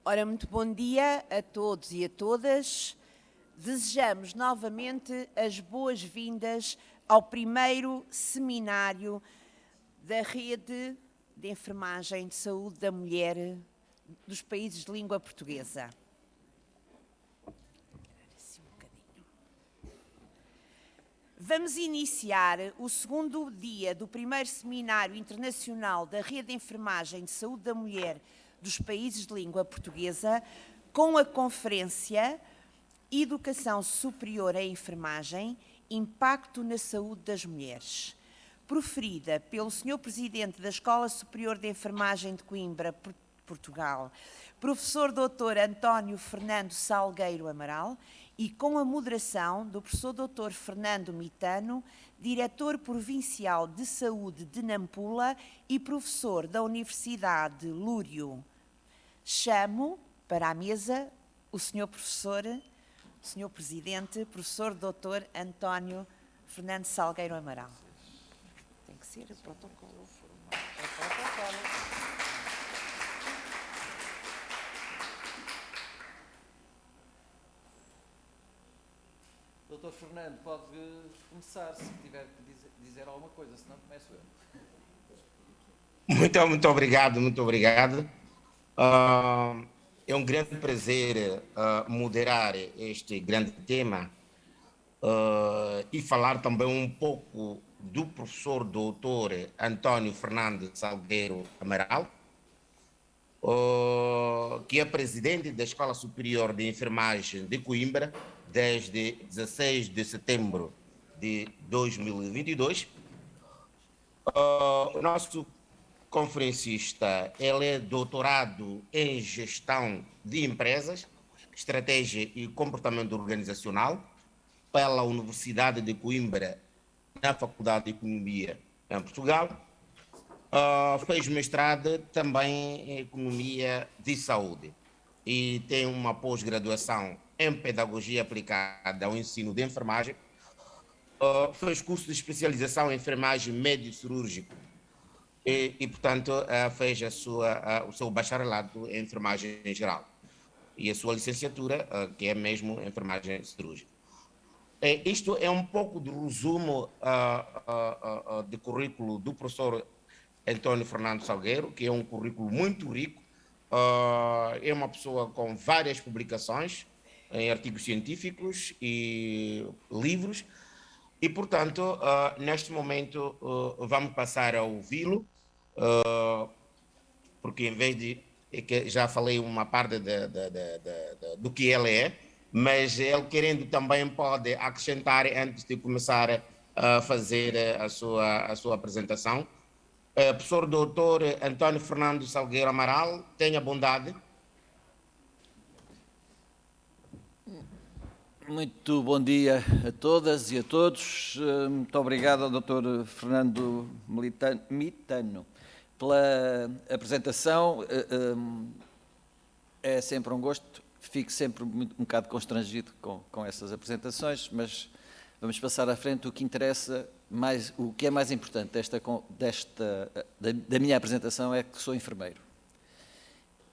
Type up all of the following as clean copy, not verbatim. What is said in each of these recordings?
Ora, muito bom dia a todos e a todas. Desejamos novamente as boas-vindas ao primeiro seminário da Rede de Enfermagem de Saúde da Mulher dos países de língua portuguesa. Vamos iniciar o segundo dia do primeiro Seminário Internacional da Rede de Enfermagem de Saúde da Mulher dos países de língua portuguesa com a conferência Educação Superior em Enfermagem, Impacto na Saúde das Mulheres, proferida pelo Sr. Presidente da Escola Superior de Enfermagem de Coimbra, Portugal, Professor Dr. António Fernando Salgueiro Amaral, e com a moderação do Professor Dr. Fernando Mitano, Diretor Provincial de Saúde de Nampula e Professor da Universidade de Lúrio. Chamo para a mesa o Sr. Professor, o Sr. Presidente, Professor Dr. António Fernando Salgueiro Amaral. Tem que ser o protocolo. Doutor Fernando, pode começar se tiver que dizer alguma coisa, senão começo eu. Muito obrigado, muito obrigado. É um grande prazer moderar este grande tema e falar também um pouco do professor doutor António Fernando Salgueiro Amaral, que é presidente da Escola Superior de Enfermagem de Coimbra desde 16 de setembro de 2022. O nosso conferencista, ele é doutorado em Gestão de Empresas, Estratégia e Comportamento Organizacional pela Universidade de Coimbra, na Faculdade de Economia em Portugal. Fez mestrado também em Economia de Saúde e tem uma pós-graduação em Pedagogia Aplicada ao Ensino de Enfermagem. Fez curso de especialização em enfermagem médio-cirúrgico e portanto, fez o seu bacharelado em enfermagem em geral e a sua licenciatura, que é mesmo enfermagem cirúrgica. Isto é um pouco do resumo de currículo do professor António Fernando Salgueiro, que é um currículo muito rico, é uma pessoa com várias publicações em artigos científicos e livros, e, portanto, neste momento vamos passar a ouvi-lo, porque em vez de... que já falei uma parte do que ele é, mas ele querendo também pode acrescentar antes de começar a fazer a sua apresentação. Professor doutor António Fernando Salgueiro Amaral, tenha bondade. Muito bom dia a todas e a todos. Muito obrigado ao Dr. Fernando Mitano pela apresentação. É sempre um gosto. Fico sempre um bocado constrangido com essas apresentações, mas vamos passar à frente. O que interessa, o que é mais importante da minha apresentação é que sou enfermeiro.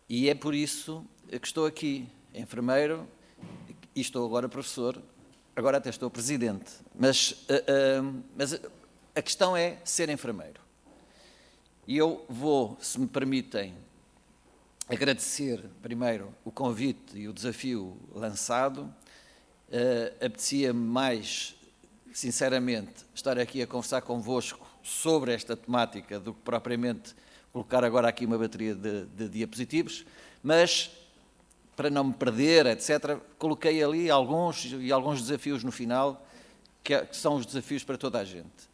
E é por isso que estou aqui, enfermeiro, e estou agora professor, agora até estou presidente, mas a questão é ser enfermeiro. E eu vou, se me permitem, agradecer primeiro o convite e o desafio lançado. Apetecia-me mais, sinceramente, estar aqui a conversar convosco sobre esta temática do que propriamente colocar agora aqui uma bateria de diapositivos, mas para não me perder, etc., coloquei ali alguns desafios no final, que são os desafios para toda a gente.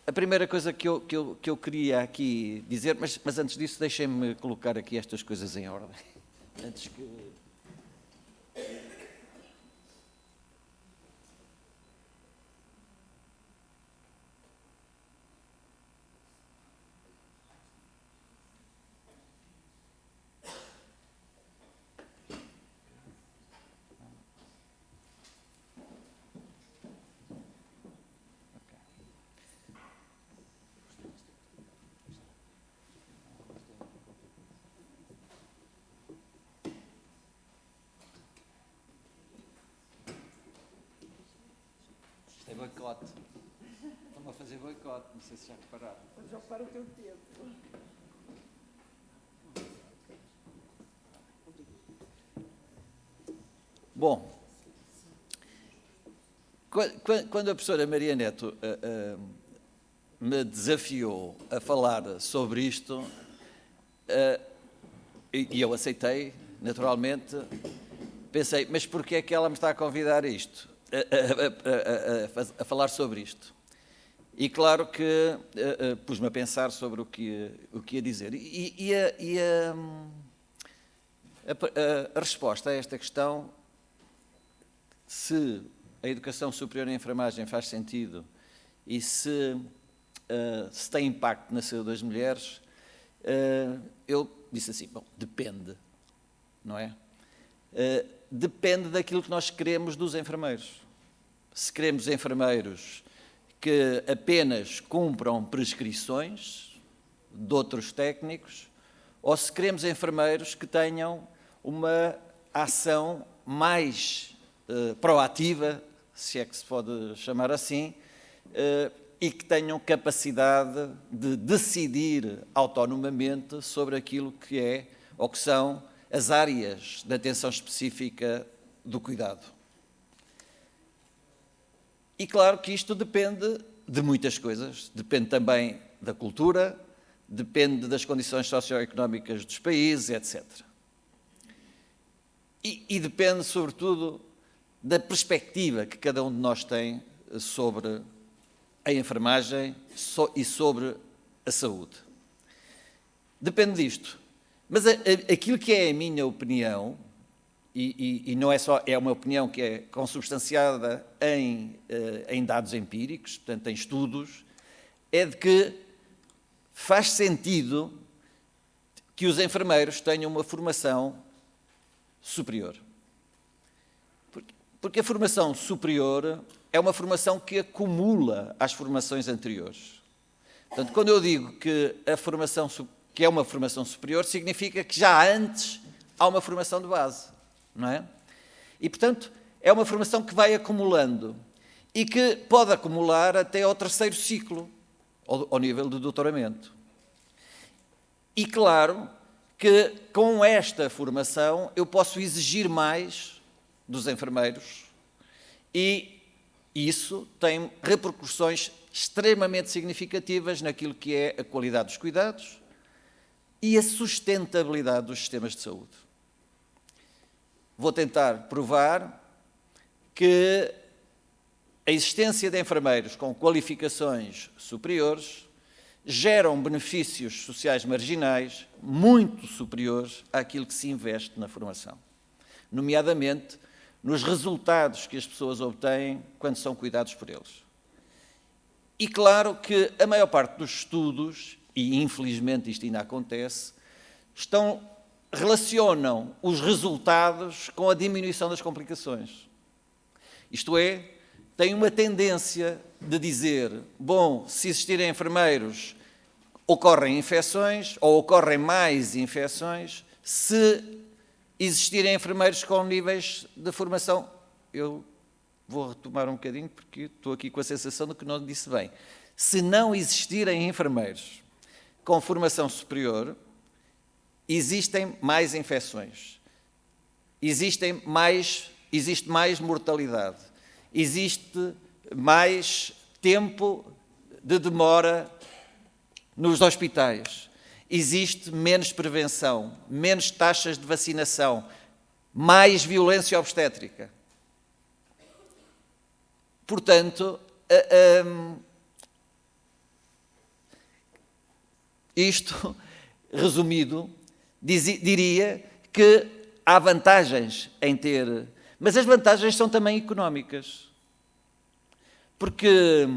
A primeira coisa que eu queria aqui dizer, mas antes disso deixem-me colocar aqui estas coisas em ordem. Antes que... boicote. Estão-me a fazer boicote, não sei se já repararam. Já para o teu tempo. Bom, quando a professora Maria Neto me desafiou a falar sobre isto, e eu aceitei, naturalmente, pensei, mas porquê é que ela me está a convidar a isto, a falar sobre isto? E claro que pus-me a pensar sobre o que ia dizer. A resposta a esta questão, se a educação superior em enfermagem faz sentido e se tem impacto na saúde das mulheres, eu disse assim, bom, depende, não é? Depende daquilo que nós queremos dos enfermeiros. Se queremos enfermeiros que apenas cumpram prescrições de outros técnicos, ou se queremos enfermeiros que tenham uma ação mais proativa, se é que se pode chamar assim, e que tenham capacidade de decidir autonomamente sobre aquilo que é ou que são as áreas de atenção específica do cuidado. E claro que isto depende de muitas coisas, depende também da cultura, depende das condições socioeconómicas dos países, etc. E depende, sobretudo, da perspectiva que cada um de nós tem sobre a enfermagem e sobre a saúde. Depende disto. Mas aquilo que é a minha opinião, e não é só, é uma opinião que é consubstanciada em dados empíricos, portanto, em estudos, é de que faz sentido que os enfermeiros tenham uma formação superior. Porque a formação superior é uma formação que acumula às formações anteriores. Portanto, quando eu digo que é uma formação superior, significa que já antes há uma formação de base, não é? E, portanto, é uma formação que vai acumulando e que pode acumular até ao terceiro ciclo, ao nível de doutoramento. E, claro, que com esta formação eu posso exigir mais dos enfermeiros e isso tem repercussões extremamente significativas naquilo que é a qualidade dos cuidados e a sustentabilidade dos sistemas de saúde. Vou tentar provar que a existência de enfermeiros com qualificações superiores geram benefícios sociais marginais muito superiores àquilo que se investe na formação, nomeadamente nos resultados que as pessoas obtêm quando são cuidados por eles. E claro que a maior parte dos estudos, e infelizmente isto ainda acontece, relacionam os resultados com a diminuição das complicações. Isto é, tem uma tendência de dizer, bom, se existirem enfermeiros, ocorrem infecções, ou ocorrem mais infecções, se existirem enfermeiros com níveis de formação. Eu vou retomar um bocadinho, porque estou aqui com a sensação de que não disse bem. Se não existirem enfermeiros com formação superior, existem mais infecções, existe mais mortalidade, existe mais tempo de demora nos hospitais, existe menos prevenção, menos taxas de vacinação, mais violência obstétrica. Portanto, isto, resumido, diria que há vantagens em ter, mas as vantagens são também económicas. Porque,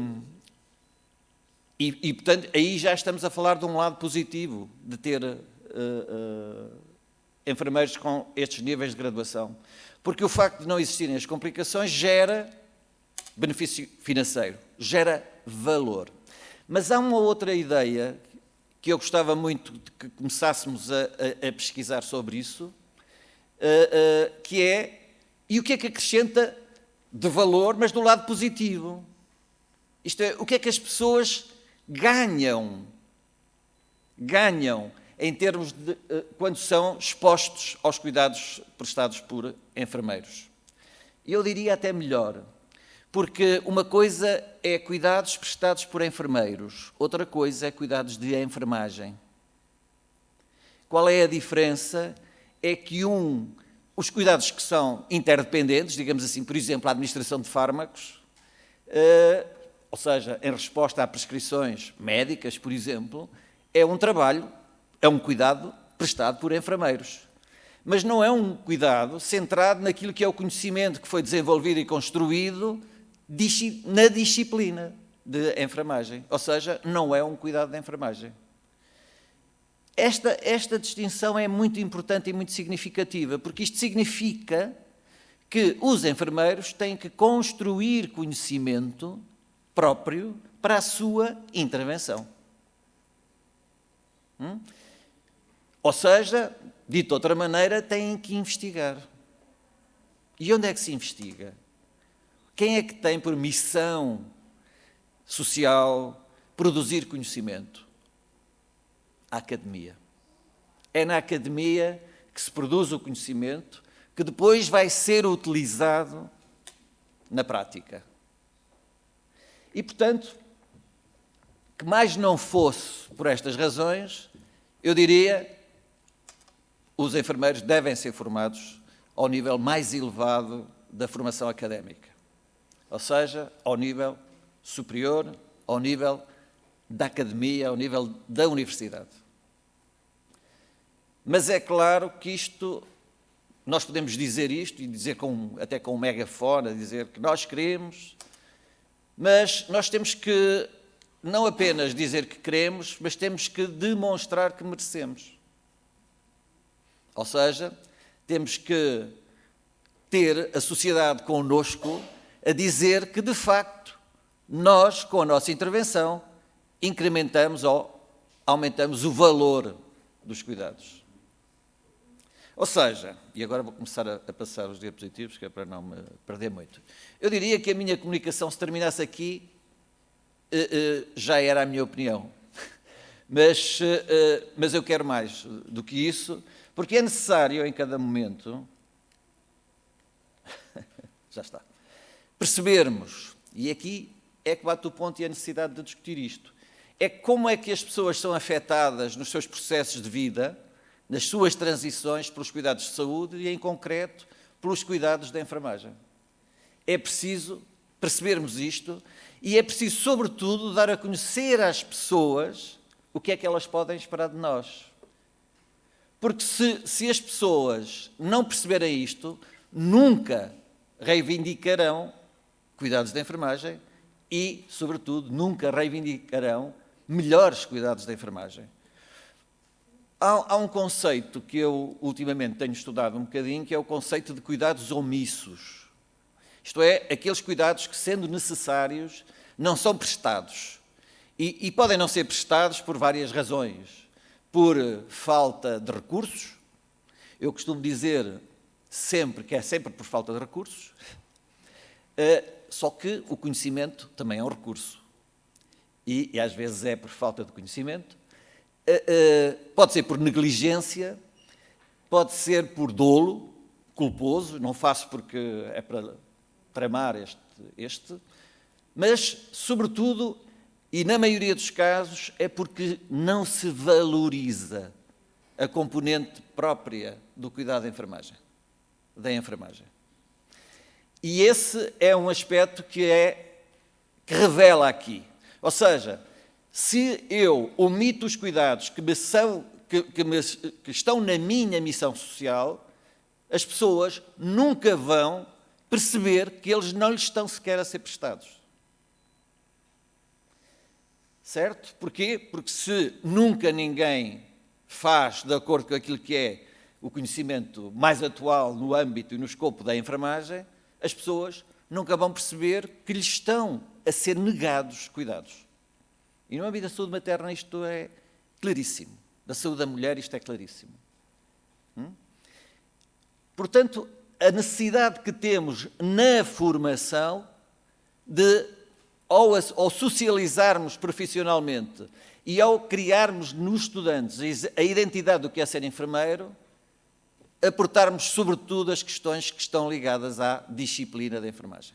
portanto, aí já estamos a falar de um lado positivo de ter enfermeiros com estes níveis de graduação. Porque o facto de não existirem as complicações gera benefício financeiro, gera valor. Mas há uma outra ideia que eu gostava muito de que começássemos a pesquisar sobre isso, que é, e o que é que acrescenta de valor, mas do lado positivo? Isto é, o que é que as pessoas ganham em termos de quando são expostos aos cuidados prestados por enfermeiros. Eu diria até melhor, porque uma coisa é cuidados prestados por enfermeiros, outra coisa é cuidados de enfermagem. Qual é a diferença? É que os cuidados que são interdependentes, digamos assim, por exemplo, a administração de fármacos, ou seja, em resposta a prescrições médicas, por exemplo, é um trabalho, é um cuidado prestado por enfermeiros. Mas não é um cuidado centrado naquilo que é o conhecimento que foi desenvolvido e construído na disciplina de enfermagem. Ou seja, não é um cuidado de enfermagem. Esta distinção é muito importante e muito significativa, porque isto significa que os enfermeiros têm que construir conhecimento próprio para a sua intervenção. Ou seja, dito de outra maneira, têm que investigar. E onde é que se investiga? Quem é que tem por missão social produzir conhecimento? A academia. É na academia que se produz o conhecimento que depois vai ser utilizado na prática. E, portanto, que mais não fosse por estas razões, eu diria, os enfermeiros devem ser formados ao nível mais elevado da formação académica. Ou seja, ao nível superior, ao nível da academia, ao nível da universidade. Mas é claro que nós podemos dizer isto, e dizer até com um megafone, dizer que nós queremos, mas nós temos que não apenas dizer que queremos, mas temos que demonstrar que merecemos. Ou seja, temos que ter a sociedade connosco a dizer que, de facto, nós, com a nossa intervenção, incrementamos ou aumentamos o valor dos cuidados. Ou seja, e agora vou começar a passar os diapositivos, que é para não me perder muito. Eu diria que a minha comunicação, se terminasse aqui, já era a minha opinião. Mas eu quero mais do que isso, porque é necessário, em cada momento, já está, percebermos, e aqui é que bate o ponto e a necessidade de discutir isto, é como é que as pessoas são afetadas nos seus processos de vida, nas suas transições pelos cuidados de saúde e, em concreto, pelos cuidados da enfermagem. É preciso percebermos isto e é preciso, sobretudo, dar a conhecer às pessoas o que é que elas podem esperar de nós. Porque se as pessoas não perceberem isto, nunca reivindicarão cuidados da enfermagem e, sobretudo, nunca reivindicarão melhores cuidados da enfermagem. Há um conceito que eu ultimamente tenho estudado um bocadinho, que é o conceito de cuidados omissos. Isto é, aqueles cuidados que, sendo necessários, não são prestados. E podem não ser prestados por várias razões. Por falta de recursos. Eu costumo dizer sempre que é sempre por falta de recursos. Só que o conhecimento também é um recurso. E às vezes é por falta de conhecimento. Pode ser por negligência, pode ser por dolo culposo, não faço porque é para tramar mas, sobretudo, e na maioria dos casos, é porque não se valoriza a componente própria do cuidado da enfermagem. E esse é um aspecto que revela aqui. Ou seja, se eu omito os cuidados que estão na minha missão social, as pessoas nunca vão perceber que eles não lhes estão sequer a ser prestados. Certo? Porquê? Porque se nunca ninguém faz de acordo com aquilo que é o conhecimento mais atual no âmbito e no escopo da enfermagem, as pessoas nunca vão perceber que lhes estão a ser negados cuidados. E no âmbito da saúde materna isto é claríssimo. Da saúde da mulher isto é claríssimo. Portanto, a necessidade que temos na formação de ao socializarmos profissionalmente e ao criarmos nos estudantes a identidade do que é ser enfermeiro, aportarmos sobretudo as questões que estão ligadas à disciplina da enfermagem.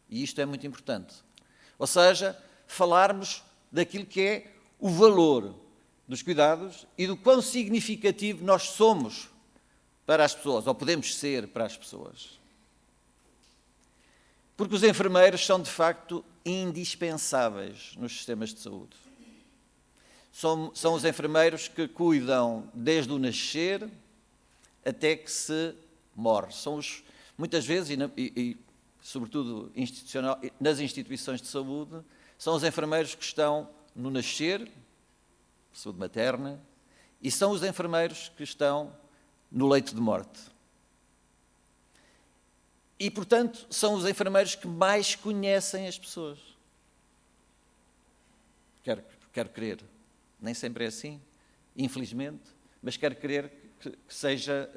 E isto é muito importante. Ou seja, falarmos daquilo que é o valor dos cuidados e do quão significativo nós somos para as pessoas, ou podemos ser para as pessoas. Porque os enfermeiros são, de facto, indispensáveis nos sistemas de saúde. São os enfermeiros que cuidam desde o nascer até que se morre. São muitas vezes, e sobretudo nas instituições de saúde, são os enfermeiros que estão no nascer, saúde materna, e são os enfermeiros que estão no leito de morte. E, portanto, são os enfermeiros que mais conhecem as pessoas. Quero crer. Nem sempre é assim, infelizmente, mas quero crer que seja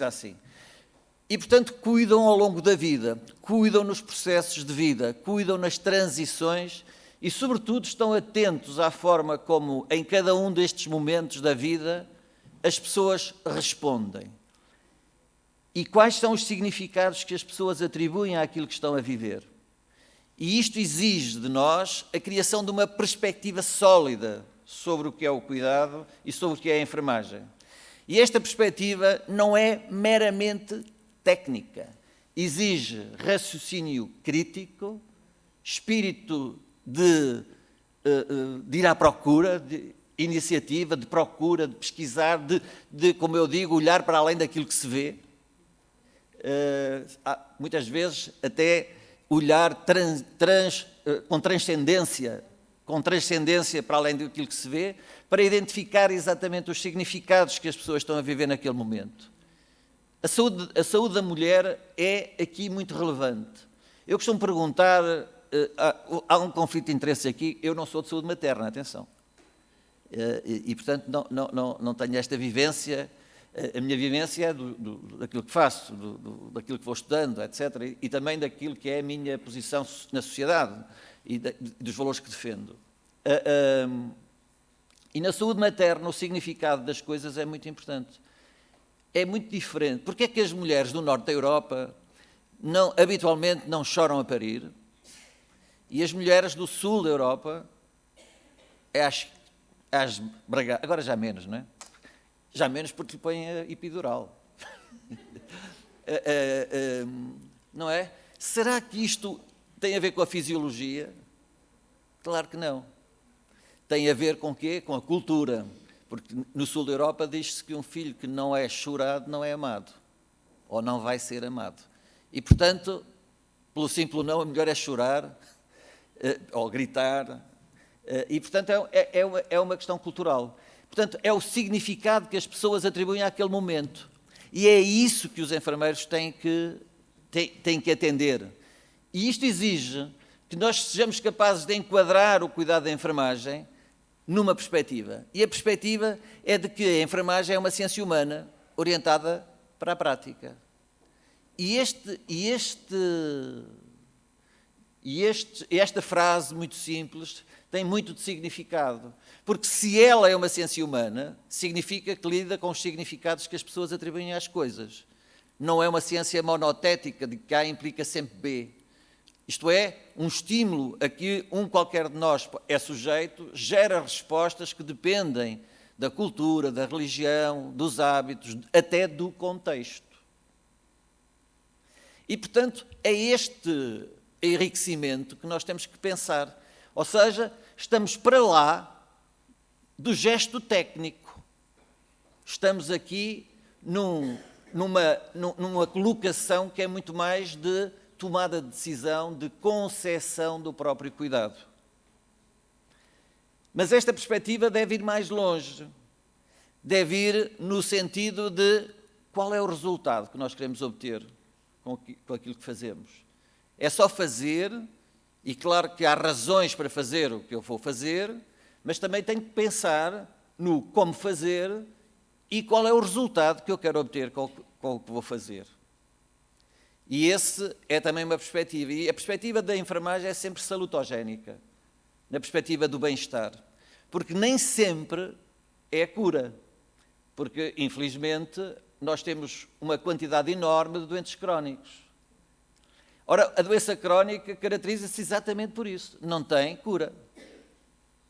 assim. E, portanto, cuidam ao longo da vida, cuidam nos processos de vida, cuidam nas transições e, sobretudo, estão atentos à forma como, em cada um destes momentos da vida, as pessoas respondem. E quais são os significados que as pessoas atribuem àquilo que estão a viver. E isto exige de nós a criação de uma perspectiva sólida sobre o que é o cuidado e sobre o que é a enfermagem. E esta perspectiva não é meramente técnica. Exige raciocínio crítico, espírito de ir à procura, de iniciativa, de procura, de pesquisar, de, como eu digo, olhar para além daquilo que se vê. Muitas vezes até olhar com transcendência para além daquilo que se vê, para identificar exatamente os significados que as pessoas estão a viver naquele momento. A saúde da mulher é aqui muito relevante. Eu costumo perguntar, há um conflito de interesse aqui, eu não sou de saúde materna, atenção. E portanto, não tenho esta vivência. A minha vivência é daquilo que faço, daquilo que vou estudando, etc. E também daquilo que é a minha posição na sociedade e dos valores que defendo. E na saúde materna o significado das coisas é muito importante. É muito diferente. Porque é que as mulheres do norte da Europa habitualmente não choram a parir e as mulheres do sul da Europa, agora já menos, não é? Já menos porque lhe põem a epidural. Não é? Será que isto tem a ver com a fisiologia? Claro que não. Tem a ver com o quê? Com a cultura. Porque no sul da Europa diz-se que um filho que não é chorado não é amado. Ou não vai ser amado. E, portanto, pelo simples não, a melhor é chorar ou gritar. E, portanto, é uma questão cultural. Portanto, é o significado que as pessoas atribuem àquele momento. E é isso que os enfermeiros têm que atender. E isto exige que nós sejamos capazes de enquadrar o cuidado da enfermagem numa perspectiva. E a perspectiva é de que a enfermagem é uma ciência humana orientada para a prática. Esta frase muito simples tem muito de significado, porque se ela é uma ciência humana, significa que lida com os significados que as pessoas atribuem às coisas. Não é uma ciência monotética, de que A implica sempre B. Isto é, um estímulo a que qualquer de nós é sujeito, gera respostas que dependem da cultura, da religião, dos hábitos, até do contexto. E, portanto, é este enriquecimento que nós temos que pensar. Ou seja, estamos para lá do gesto técnico. Estamos aqui numa colocação que é muito mais de tomada de decisão, de concepção do próprio cuidado. Mas esta perspectiva deve ir mais longe. Deve ir no sentido de qual é o resultado que nós queremos obter com aquilo que fazemos. É só fazer, e claro que há razões para fazer o que eu vou fazer, mas também tenho que pensar no como fazer e qual é o resultado que eu quero obter com o que vou fazer. E esse é também uma perspectiva. E a perspectiva da enfermagem é sempre salutogénica, na perspectiva do bem-estar. Porque nem sempre é a cura. Porque, infelizmente, nós temos uma quantidade enorme de doentes crónicos. Ora, a doença crónica caracteriza-se exatamente por isso. Não tem cura.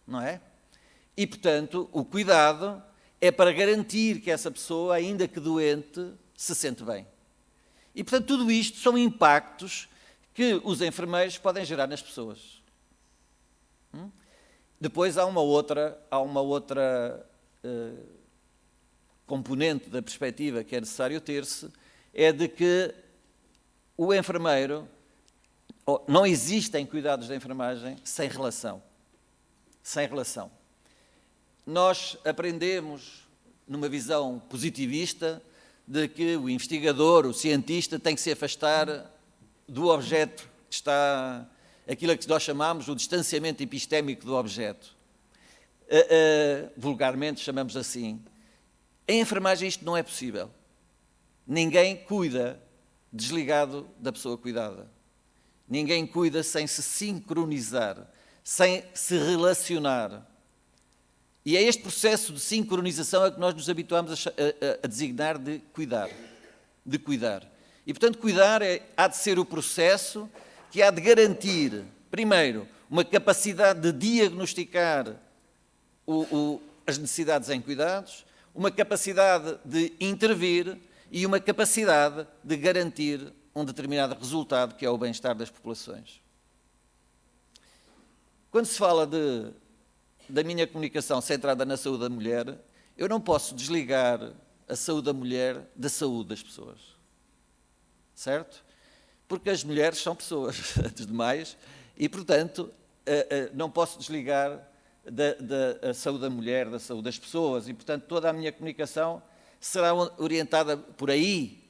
Não é? E, portanto, o cuidado é para garantir que essa pessoa, ainda que doente, se sente bem. E, portanto, tudo isto são impactos que os enfermeiros podem gerar nas pessoas. Depois há uma outra componente da perspectiva que é necessário ter-se, é de que o enfermeiro, não existem cuidados da enfermagem sem relação. Sem relação. Nós aprendemos, numa visão positivista, de que o investigador, o cientista, tem que se afastar do objeto que está, aquilo a que nós chamamos o distanciamento epistémico do objeto. Vulgarmente chamamos assim. Em enfermagem isto não é possível. Ninguém cuida desligado da pessoa cuidada. Ninguém cuida sem se sincronizar, sem se relacionar. E é este processo de sincronização a que nós nos habituamos a designar de cuidar. De cuidar. E, portanto, cuidar há de ser o processo que há de garantir, primeiro, uma capacidade de diagnosticar as necessidades em cuidados, uma capacidade de intervir e uma capacidade de garantir um determinado resultado, que é o bem-estar das populações. Quando se fala da minha comunicação centrada na saúde da mulher, eu não posso desligar a saúde da mulher da saúde das pessoas. Certo? Porque as mulheres são pessoas, antes de mais, e, portanto, não posso desligar da saúde da mulher, da saúde das pessoas, e, portanto, toda a minha comunicação será orientada por aí,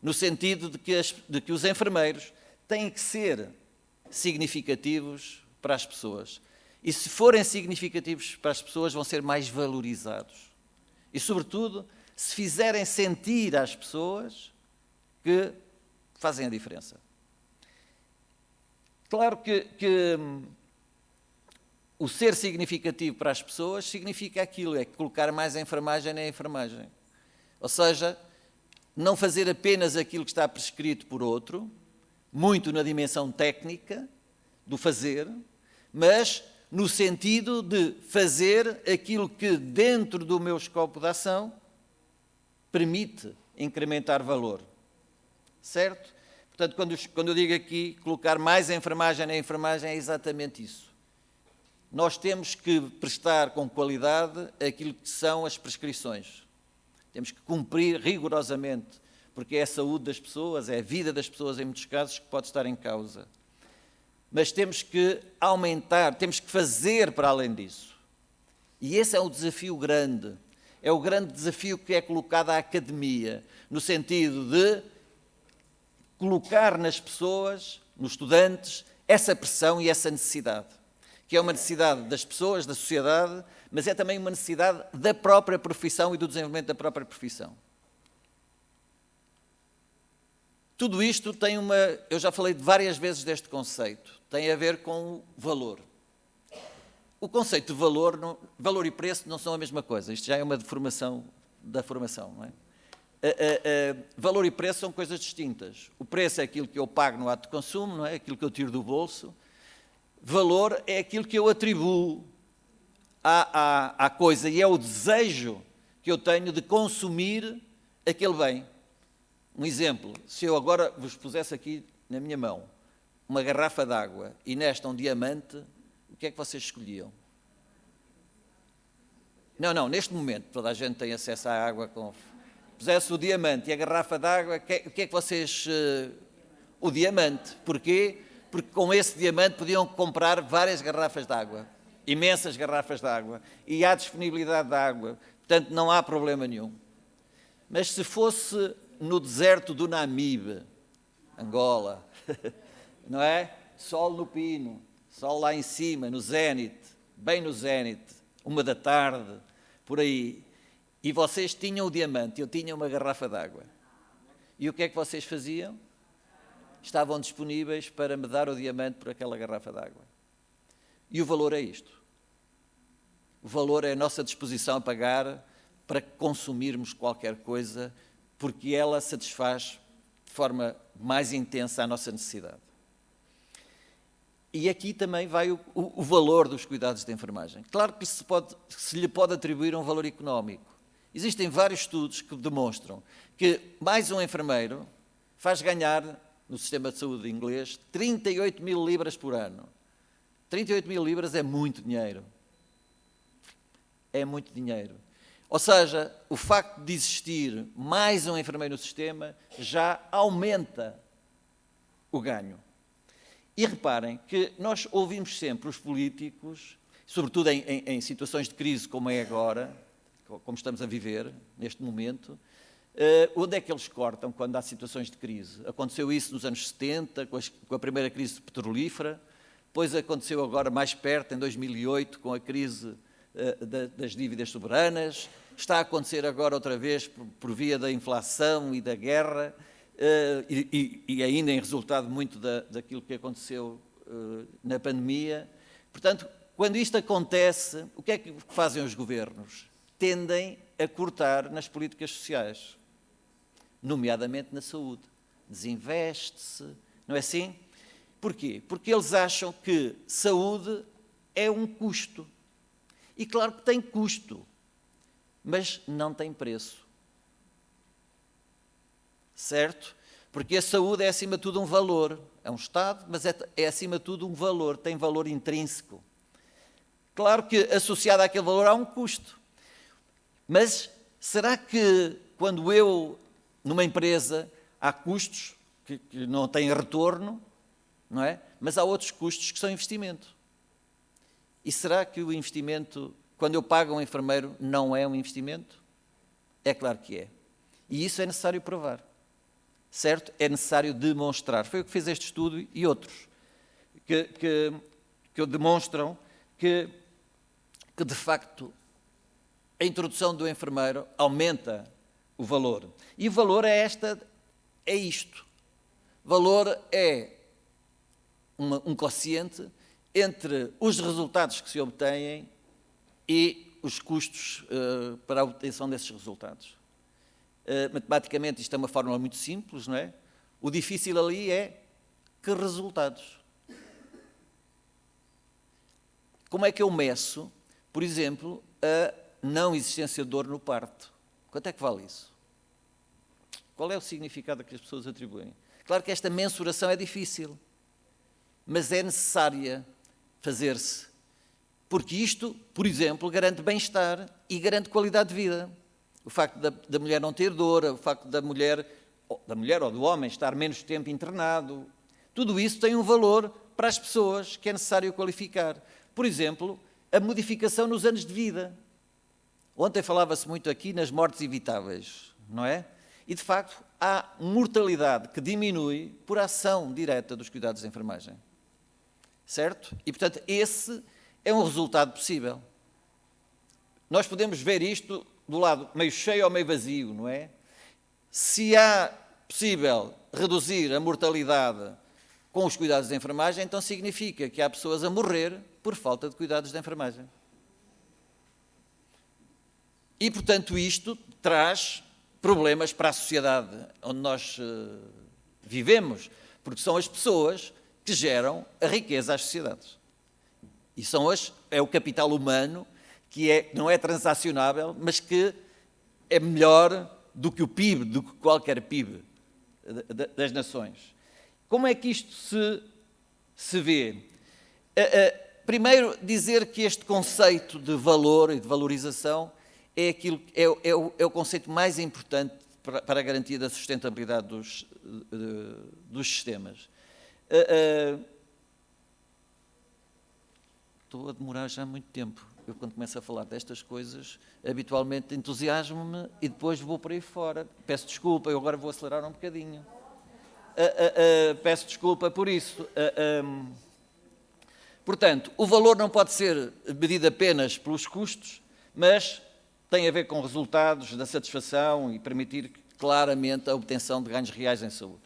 no sentido de que os enfermeiros têm que ser significativos para as pessoas. E se forem significativos para as pessoas, vão ser mais valorizados. E, sobretudo, se fizerem sentir às pessoas que fazem a diferença. Claro que o ser significativo para as pessoas significa aquilo, é colocar mais a enfermagem na enfermagem. Ou seja, não fazer apenas aquilo que está prescrito por outro, muito na dimensão técnica do fazer, mas no sentido de fazer aquilo que, dentro do meu escopo de ação, permite incrementar valor. Certo? Portanto, quando eu digo aqui colocar mais a enfermagem na enfermagem, é exatamente isso. Nós temos que prestar com qualidade aquilo que são as prescrições. Temos que cumprir rigorosamente, porque é a saúde das pessoas, é a vida das pessoas, em muitos casos, que pode estar em causa. Mas temos que aumentar, temos que fazer para além disso. E esse é um desafio grande. É o grande desafio que é colocado à academia, no sentido de colocar nas pessoas, nos estudantes, essa pressão e essa necessidade. Que é uma necessidade das pessoas, da sociedade, mas é também uma necessidade da própria profissão e do desenvolvimento da própria profissão. Tudo isto tem eu já falei várias vezes deste conceito, tem a ver com o valor. O conceito de valor e preço não são a mesma coisa, isto já é uma deformação da formação, não é? Valor e preço são coisas distintas. O preço é aquilo que eu pago no ato de consumo, não é? Aquilo que eu tiro do bolso. Valor é aquilo que eu atribuo à coisa e é o desejo que eu tenho de consumir aquele bem. Um exemplo, se eu agora vos pusesse aqui na minha mão uma garrafa de água e nesta um diamante, o que é que vocês escolhiam? Não, neste momento toda a gente tem acesso à água. Pusesse o diamante e a garrafa de água, o que é que vocês... O diamante. Porquê? Porque com esse diamante podiam comprar várias garrafas de água, imensas garrafas de água, e há disponibilidade de água, portanto não há problema nenhum. Mas se fosse no deserto do Namibe, Angola, não é? Sol no pino, sol lá em cima, no zénite, bem no zénite, 1h, por aí, e vocês tinham o diamante, eu tinha uma garrafa de água. E o que é que vocês faziam? estavam disponíveis para me dar o diamante por aquela garrafa de água. E o valor é isto. O valor é a nossa disposição a pagar para consumirmos qualquer coisa, porque ela satisfaz de forma mais intensa a nossa necessidade. E aqui também vai o valor dos cuidados de enfermagem. Claro que se lhe pode atribuir um valor económico. Existem vários estudos que demonstram que mais um enfermeiro faz ganhar, no sistema de saúde inglês, 38 mil libras por ano. 38 mil libras é muito dinheiro. É muito dinheiro. Ou seja, o facto de existir mais um enfermeiro no sistema já aumenta o ganho. E reparem que nós ouvimos sempre os políticos, sobretudo em situações de crise como é agora, como estamos a viver neste momento, onde é que eles cortam quando há situações de crise? Aconteceu isso nos anos 70, com a primeira crise petrolífera, depois aconteceu agora mais perto, em 2008, com a crise das dívidas soberanas, está a acontecer agora outra vez por via da inflação e da guerra, e ainda em resultado muito daquilo que aconteceu na pandemia. Portanto, quando isto acontece, o que é que fazem os governos? Tendem a cortar nas políticas sociais, nomeadamente na saúde. Desinveste-se, não é assim? Porquê? Porque eles acham que saúde é um custo. E claro que tem custo, mas não tem preço. Certo? Porque a saúde é, acima de tudo, um valor. É um estado, mas é acima de tudo, um valor. Tem valor intrínseco. Claro que, associado àquele valor, há um custo. Mas será que, quando numa empresa, há custos que não têm retorno, não é? Mas há outros custos que são investimento. E será que o investimento, quando eu pago um enfermeiro, não é um investimento? É claro que é. E isso é necessário provar. Certo? É necessário demonstrar. Foi o que fez este estudo e outros, que demonstram que, de facto, a introdução do enfermeiro aumenta o valor. E o valor é isto. Valor é um quociente entre os resultados que se obtêm e os custos para a obtenção desses resultados. Matematicamente isto é uma fórmula muito simples, não é? O difícil ali é que resultados. Como é que eu meço, por exemplo, a não existência de dor no parto? Quanto é que vale isso? Qual é o significado que as pessoas atribuem? Claro que esta mensuração é difícil, mas é necessária fazer-se, porque isto, por exemplo, garante bem-estar e garante qualidade de vida. O facto da mulher não ter dor, o facto da mulher ou do homem estar menos tempo internado, tudo isso tem um valor para as pessoas que é necessário qualificar. Por exemplo, a modificação nos anos de vida. Ontem falava-se muito aqui nas mortes evitáveis, não é? E, de facto, há mortalidade que diminui por ação direta dos cuidados de enfermagem. Certo? E, portanto, esse é um resultado possível. Nós podemos ver isto do lado meio cheio ou meio vazio, não é? Se há possível reduzir a mortalidade com os cuidados de enfermagem, então significa que há pessoas a morrer por falta de cuidados de enfermagem. E, portanto, isto traz problemas para a sociedade onde nós vivemos, porque são as pessoas que geram a riqueza às sociedades. E é o capital humano que não é transacionável, mas que é melhor do que o PIB, do que qualquer PIB das nações. Como é que isto se vê? Primeiro, dizer que este conceito de valor e de valorização é o conceito mais importante para a garantia da sustentabilidade dos sistemas. Estou a demorar já muito tempo. Eu, quando começo a falar destas coisas, habitualmente entusiasmo-me e depois vou por aí fora. Peço desculpa, eu agora vou acelerar um bocadinho. Peço desculpa por isso. Portanto, o valor não pode ser medido apenas pelos custos, mas tem a ver com resultados da satisfação e permitir claramente a obtenção de ganhos reais em saúde.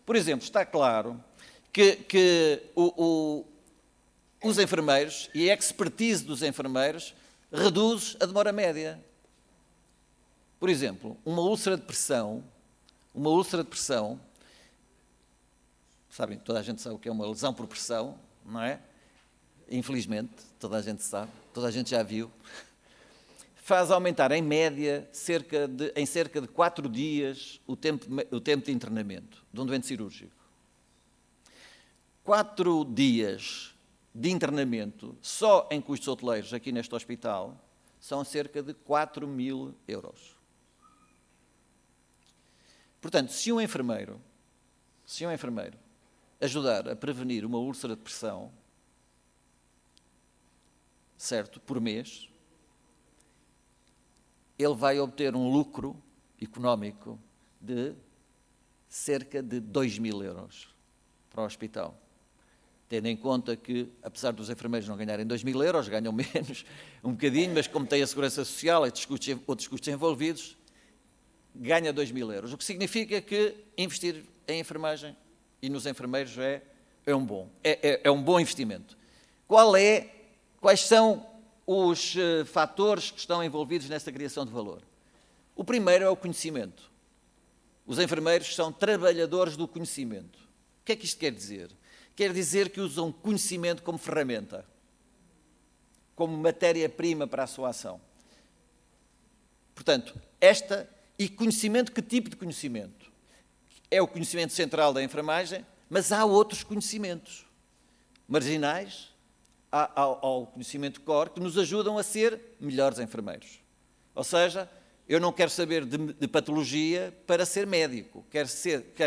Por exemplo, está claro que os enfermeiros e a expertise dos enfermeiros reduz a demora média. Por exemplo, uma úlcera de pressão, sabem, toda a gente sabe o que é uma lesão por pressão, não é? Infelizmente, toda a gente sabe, toda a gente já viu. Faz aumentar, em média, em cerca de 4 dias o tempo de internamento de um doente cirúrgico. 4 dias de internamento, só em custos hoteleiros aqui neste hospital, são cerca de 4.000 euros. Portanto, se um enfermeiro ajudar a prevenir uma úlcera de pressão, certo, por mês, ele vai obter um lucro económico de cerca de 2.000 euros para o hospital. Tendo em conta que, apesar dos enfermeiros não ganharem 2.000 euros, ganham menos, um bocadinho, mas como tem a segurança social e outros custos envolvidos, ganha 2.000 euros. O que significa que investir em enfermagem e nos enfermeiros é um bom investimento. Quais são os fatores que estão envolvidos nesta criação de valor? O primeiro é o conhecimento. Os enfermeiros são trabalhadores do conhecimento. O que é que isto quer dizer? Quer dizer que usam conhecimento como ferramenta, como matéria-prima para a sua ação. Portanto, e conhecimento, que tipo de conhecimento? É o conhecimento central da enfermagem, mas há outros conhecimentos marginais ao conhecimento core que nos ajudam a ser melhores enfermeiros. Ou seja, eu não quero saber de patologia para ser médico, quero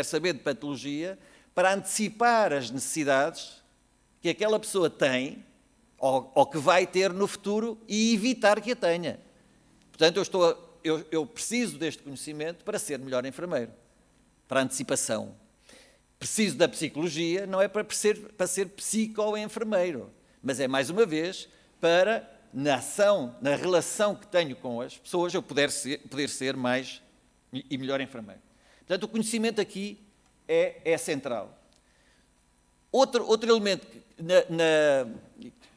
saber de patologia para antecipar as necessidades que aquela pessoa tem ou que vai ter no futuro e evitar que a tenha. Portanto, eu preciso deste conhecimento para ser melhor enfermeiro, para a antecipação. Preciso da psicologia, não é para ser psico-enfermeiro, mas é, mais uma vez, para, na relação que tenho com as pessoas, eu poder ser mais e melhor enfermeiro. Portanto, o conhecimento aqui é central. Outro elemento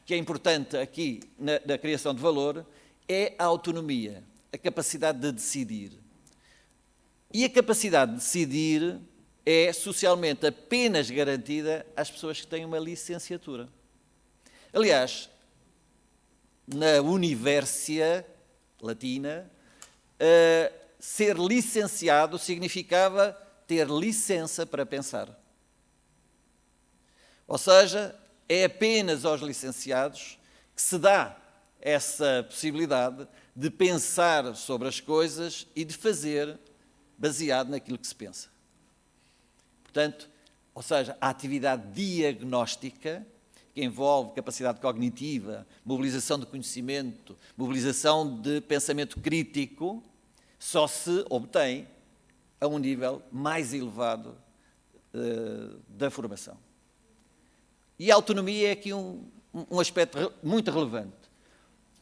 que é importante aqui na criação de valor é a autonomia, a capacidade de decidir. E a capacidade de decidir é socialmente apenas garantida às pessoas que têm uma licenciatura. Aliás, na Universia Latina, ser licenciado significava ter licença para pensar. Ou seja, é apenas aos licenciados que se dá essa possibilidade de pensar sobre as coisas e de fazer baseado naquilo que se pensa. Portanto, ou seja, a atividade diagnóstica, que envolve capacidade cognitiva, mobilização de conhecimento, mobilização de pensamento crítico, só se obtém a um nível mais elevado da formação. E a autonomia é aqui um aspecto muito relevante.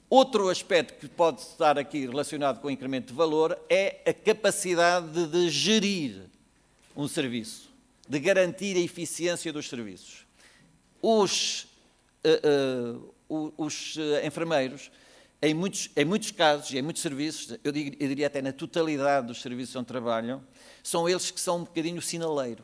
Outro aspecto que pode estar aqui relacionado com o incremento de valor é a capacidade de gerir um serviço, de garantir a eficiência dos serviços. Os enfermeiros, em muitos casos e em muitos serviços, eu diria até na totalidade dos serviços onde trabalham, são eles que são um bocadinho o sinaleiro,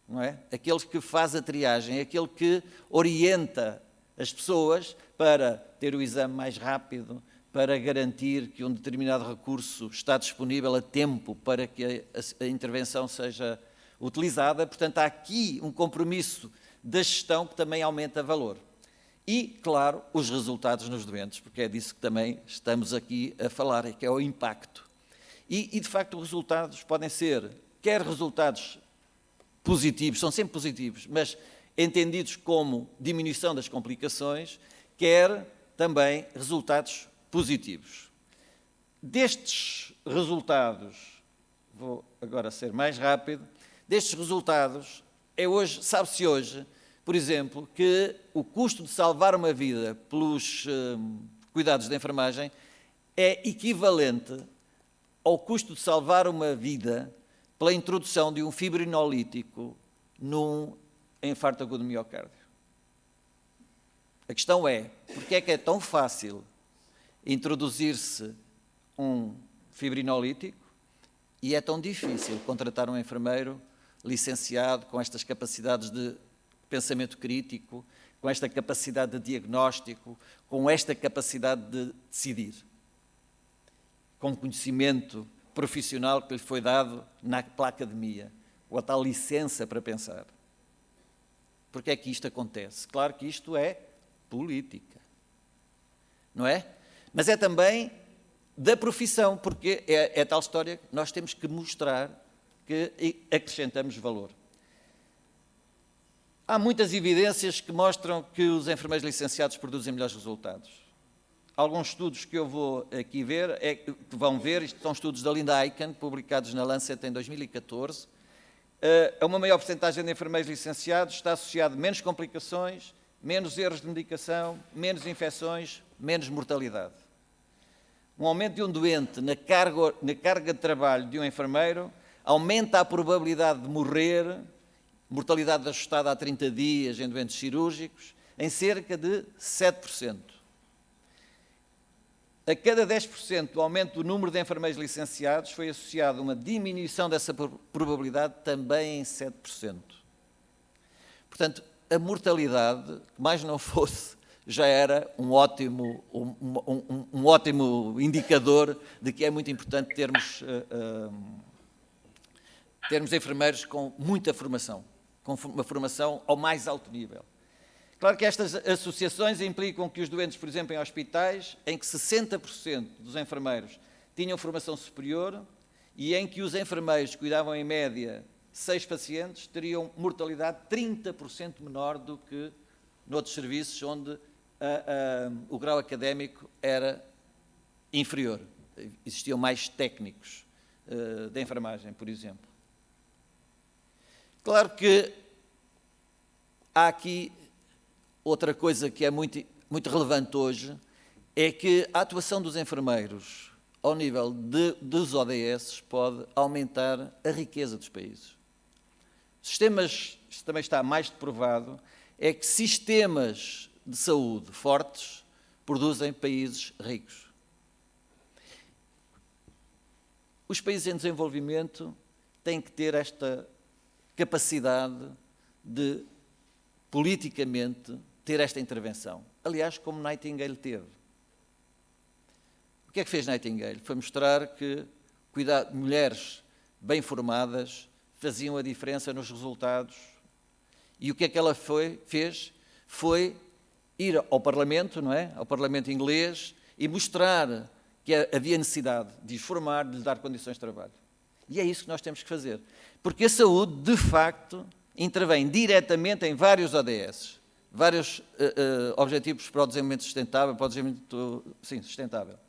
não é? Aqueles que faz a triagem, aquele que orienta as pessoas para ter o exame mais rápido, para garantir que um determinado recurso está disponível a tempo para que a intervenção seja utilizada. Portanto, há aqui um compromisso da gestão que também aumenta valor. E, claro, os resultados nos doentes, porque é disso que também estamos aqui a falar, que é o impacto. E de facto, os resultados podem ser, quer resultados positivos, são sempre positivos, mas entendidos como diminuição das complicações, quer também resultados positivos. Destes resultados, vou agora ser mais rápido, destes resultados, sabe-se hoje, por exemplo, que o custo de salvar uma vida pelos cuidados de enfermagem é equivalente ao custo de salvar uma vida pela introdução de um fibrinolítico num infarto agudo do miocárdio. A questão é, porque é que é tão fácil introduzir-se um fibrinolítico e é tão difícil contratar um enfermeiro licenciado com estas capacidades de pensamento crítico, com esta capacidade de diagnóstico, com esta capacidade de decidir, com conhecimento profissional que lhe foi dado pela academia, ou a tal licença para pensar. Porque é que isto acontece? Claro que isto é política, não é? Mas é também da profissão, porque é tal história que nós temos que mostrar que acrescentamos valor. Há muitas evidências que mostram que os enfermeiros licenciados produzem melhores resultados. Alguns estudos que eu vou aqui ver, que vão ver, isto são estudos da Linda Aiken, publicados na Lancet em 2014, a uma maior porcentagem de enfermeiros licenciados está associado a menos complicações, menos erros de medicação, menos infecções, menos mortalidade. Um aumento de um doente na carga de trabalho de um enfermeiro aumenta a probabilidade de morrer, mortalidade ajustada a 30 dias em doentes cirúrgicos, em cerca de 7%. A cada 10% do aumento do número de enfermeiros licenciados foi associado uma diminuição dessa probabilidade também em 7%. Portanto, a mortalidade, que mais não fosse, já era um ótimo indicador de que é muito importante termos enfermeiros com muita formação, com uma formação ao mais alto nível. Claro que estas associações implicam que os doentes, por exemplo, em hospitais, em que 60% dos enfermeiros tinham formação superior e em que os enfermeiros cuidavam em média 6 pacientes, teriam mortalidade 30% menor do que noutros serviços onde o grau académico era inferior. Existiam mais técnicos de enfermagem, por exemplo. Claro que há aqui outra coisa que é muito relevante hoje, é que a atuação dos enfermeiros ao nível dos ODS pode aumentar a riqueza dos países. Sistemas, isto também está mais provado, é que sistemas de saúde fortes produzem países ricos. Os países em desenvolvimento têm que ter esta capacidade de, politicamente, ter esta intervenção. Aliás, como Nightingale teve. O que é que fez Nightingale? Foi mostrar que mulheres bem formadas faziam a diferença nos resultados. E o que é que ela fez? Foi ir ao Parlamento, não é? Ao Parlamento inglês, e mostrar que havia necessidade de os formar, de lhes dar condições de trabalho. E é isso que nós temos que fazer. Porque a saúde, de facto, intervém diretamente em vários ODS, vários objetivos para o desenvolvimento sustentável, sustentável.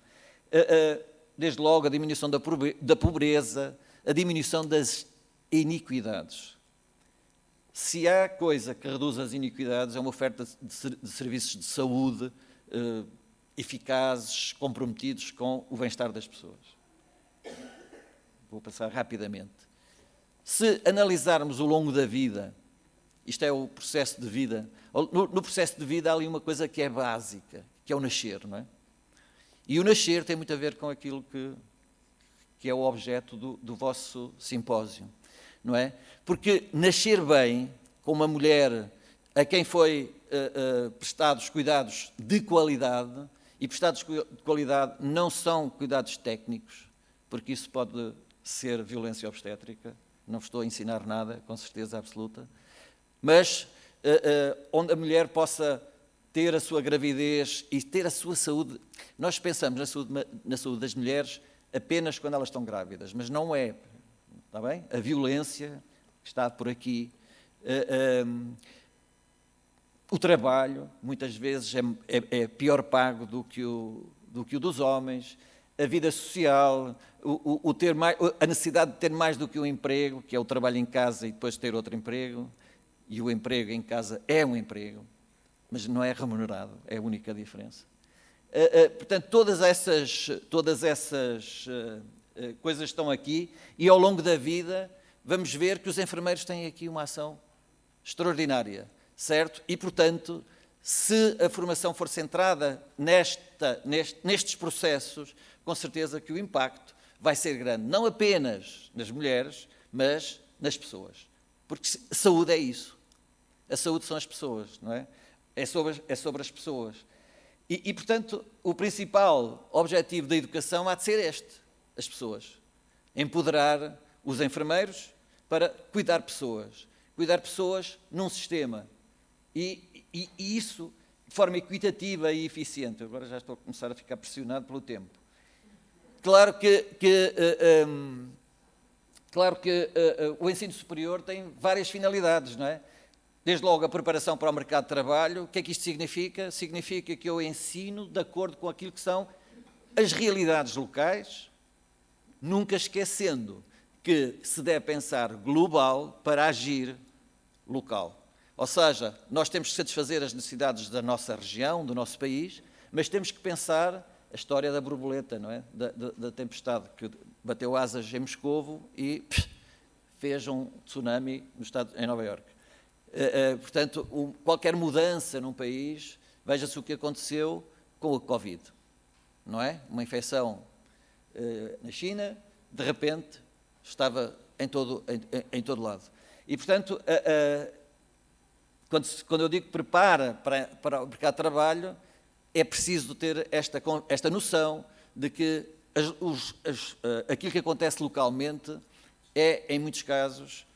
Desde logo a diminuição da pobreza, a diminuição das iniquidades. Se há coisa que reduz as iniquidades, é uma oferta de serviços de saúde eficazes, comprometidos com o bem-estar das pessoas. Vou passar rapidamente. Se analisarmos o longo da vida, isto é o processo de vida, no processo de vida há ali uma coisa que é básica, que é o nascer, não é? E o nascer tem muito a ver com aquilo que é o objeto do vosso simpósio, não é? Porque nascer bem, com uma mulher a quem foi prestados cuidados de qualidade, e prestados de qualidade não são cuidados técnicos, porque isso pode ser violência obstétrica, não estou a ensinar nada, com certeza absoluta, mas onde a mulher possa ter a sua gravidez e ter a sua saúde. Nós pensamos na saúde das mulheres apenas quando elas estão grávidas, mas não é, está bem? A violência que está por aqui, o trabalho, muitas vezes é pior pago do que o dos homens, a vida social, a necessidade de ter mais do que um emprego, que é o trabalho em casa e depois ter outro emprego, e o emprego em casa é um emprego, mas não é remunerado, é a única diferença. Portanto, todas essas coisas estão aqui, e ao longo da vida vamos ver que os enfermeiros têm aqui uma ação extraordinária, certo? E, portanto, se a formação for centrada nestes processos, com certeza que o impacto vai ser grande, não apenas nas mulheres, mas nas pessoas. Porque a saúde é isso. A saúde são as pessoas, não é? É sobre as pessoas. E, portanto, o principal objetivo da educação há de ser as pessoas. Empoderar os enfermeiros para cuidar pessoas num sistema. E isso de forma equitativa e eficiente. Agora já estou a começar a ficar pressionado pelo tempo. Claro que o ensino superior tem várias finalidades, não é? Desde logo a preparação para o mercado de trabalho. O que é que isto significa? Significa que eu ensino de acordo com aquilo que são as realidades locais, nunca esquecendo que se deve pensar global para agir local. Ou seja, nós temos que satisfazer as necessidades da nossa região, do nosso país, mas temos que pensar a história da borboleta, não é? Da tempestade que bateu asas em Moscovo e fez um tsunami em Nova Iorque. Portanto, qualquer mudança num país, veja-se o que aconteceu com a Covid, não é? Uma infecção na China, de repente, estava em todo lado. E, portanto, quando eu digo prepara para o mercado de trabalho, é preciso ter esta noção de que aquilo que acontece localmente é, em muitos casos,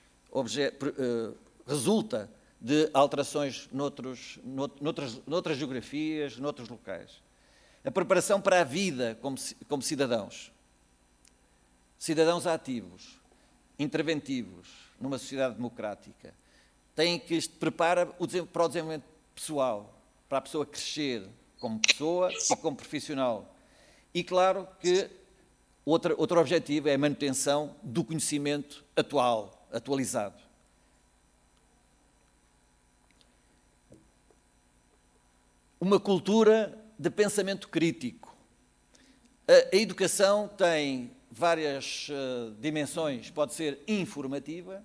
resulta de alterações noutras geografias, noutros locais. A preparação para a vida como cidadãos. Cidadãos ativos, interventivos, numa sociedade democrática. Têm que preparar para o desenvolvimento pessoal, para a pessoa crescer como pessoa e como profissional. E claro que outro objetivo é a manutenção do conhecimento atualizado. Uma cultura de pensamento crítico. A educação tem várias dimensões, pode ser informativa,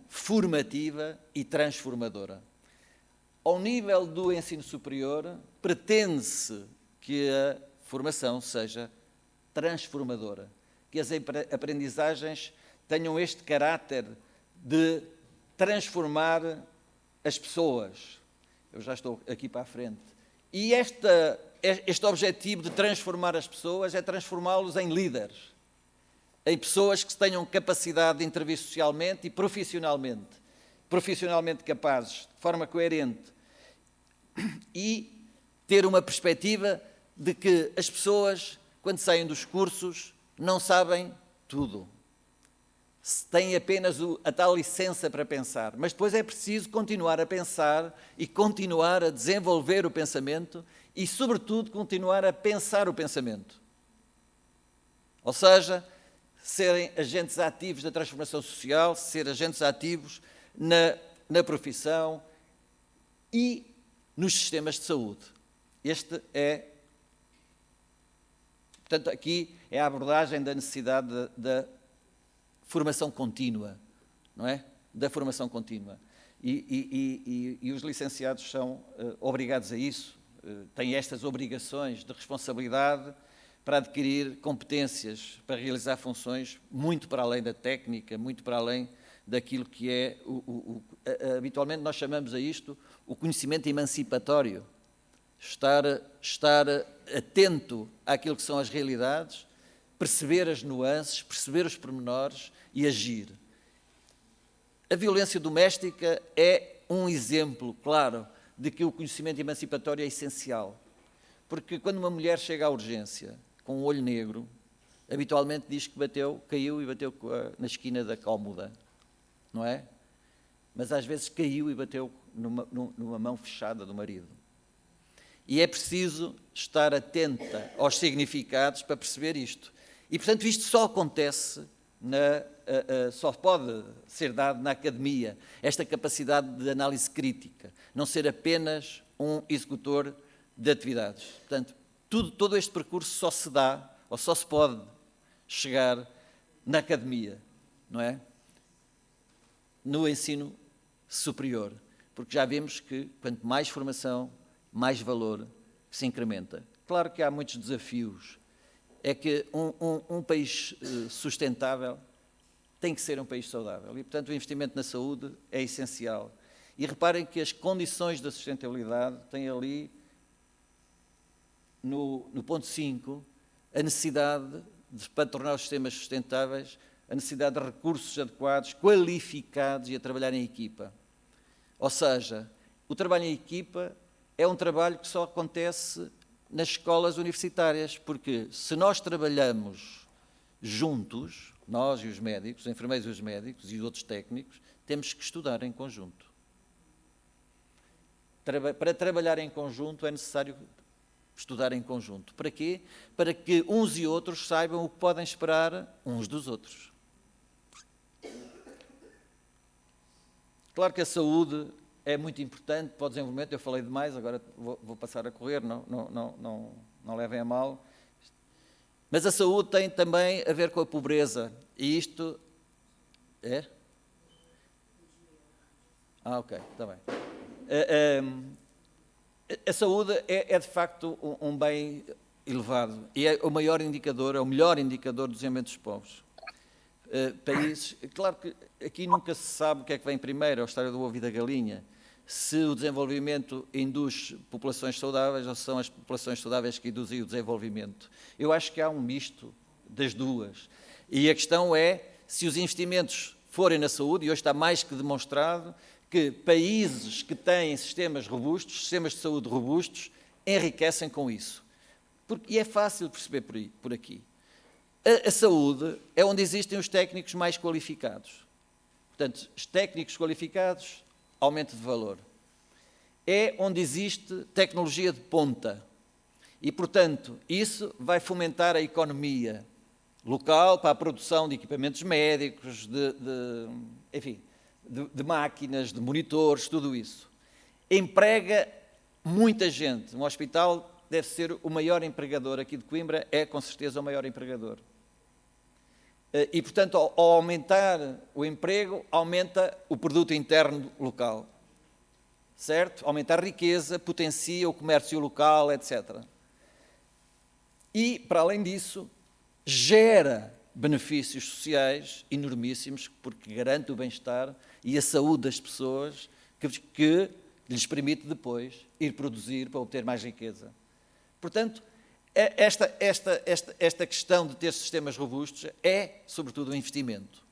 formativa e transformadora. Ao nível do ensino superior, pretende-se que a formação seja transformadora, que as aprendizagens tenham este caráter de transformar as pessoas. Eu já estou aqui para a frente. E este objetivo de transformar as pessoas é transformá-los em líderes, em pessoas que tenham capacidade de intervir socialmente e profissionalmente capazes, de forma coerente, e ter uma perspectiva de que as pessoas, quando saem dos cursos, não sabem tudo. Têm apenas a tal licença para pensar, mas depois é preciso continuar a pensar e continuar a desenvolver o pensamento e, sobretudo, continuar a pensar o pensamento. Ou seja, serem agentes ativos da transformação social, ser agentes ativos na profissão e nos sistemas de saúde. Portanto, aqui é a abordagem da necessidade da formação contínua, não é? Da formação contínua. E os licenciados são obrigados a isso, têm estas obrigações de responsabilidade para adquirir competências, para realizar funções muito para além da técnica, muito para além daquilo que é, habitualmente nós chamamos a isto o conhecimento emancipatório. Estar atento àquilo que são as realidades, perceber as nuances, perceber os pormenores e agir. A violência doméstica é um exemplo claro de que o conhecimento emancipatório é essencial. Porque quando uma mulher chega à urgência com um olho negro, habitualmente diz que caiu e bateu na esquina da cômoda, não é? Mas às vezes caiu e bateu numa mão fechada do marido. E é preciso estar atenta aos significados para perceber isto. E, portanto, isto só acontece, só pode ser dado na academia, esta capacidade de análise crítica, não ser apenas um executor de atividades. Portanto, todo este percurso só se dá, ou só se pode chegar na academia, não é? No ensino superior, porque já vemos que quanto mais formação, mais valor se incrementa. Claro que há muitos desafios. É que um país sustentável tem que ser um país saudável e, portanto, o investimento na saúde é essencial. E reparem que as condições da sustentabilidade têm ali, no ponto 5, a necessidade, para tornar os sistemas sustentáveis, a necessidade de recursos adequados, qualificados e a trabalhar em equipa. Ou seja, o trabalho em equipa é um trabalho que só acontece nas escolas universitárias, porque se nós trabalhamos juntos, nós e os médicos, os enfermeiros e os médicos e os outros técnicos, temos que estudar em conjunto. Para trabalhar em conjunto é necessário estudar em conjunto. Para quê? Para que uns e outros saibam o que podem esperar uns dos outros. Claro que a saúde é muito importante para o desenvolvimento. Eu falei demais, agora vou passar a correr, não levem a mal. Mas a saúde tem também a ver com a pobreza. E isto é? Ok, está bem. A saúde é de facto um bem elevado e é o maior indicador, é o melhor indicador do desenvolvimento dos povos. Países, claro que aqui nunca se sabe o que é que vem primeiro, a história do ovo e da galinha, se o desenvolvimento induz populações saudáveis ou se são as populações saudáveis que induzem o desenvolvimento. Eu acho que há um misto das duas. E a questão é se os investimentos forem na saúde, e hoje está mais que demonstrado que países que têm sistemas robustos, sistemas de saúde robustos, enriquecem com isso. E é fácil perceber por aqui. A saúde é onde existem os técnicos mais qualificados. Portanto, os técnicos qualificados, aumento de valor. É onde existe tecnologia de ponta. E, portanto, isso vai fomentar a economia local para a produção de equipamentos médicos, de máquinas, de monitores, tudo isso. Emprega muita gente. Um hospital deve ser o maior empregador aqui de Coimbra, é com certeza o maior empregador. E, portanto, ao aumentar o emprego, aumenta o produto interno local. Certo? Aumenta a riqueza, potencia o comércio local, etc. E, para além disso, gera benefícios sociais enormíssimos, porque garante o bem-estar e a saúde das pessoas, que lhes permite depois ir produzir para obter mais riqueza. Portanto, esta questão de ter sistemas robustos é, sobretudo, um investimento.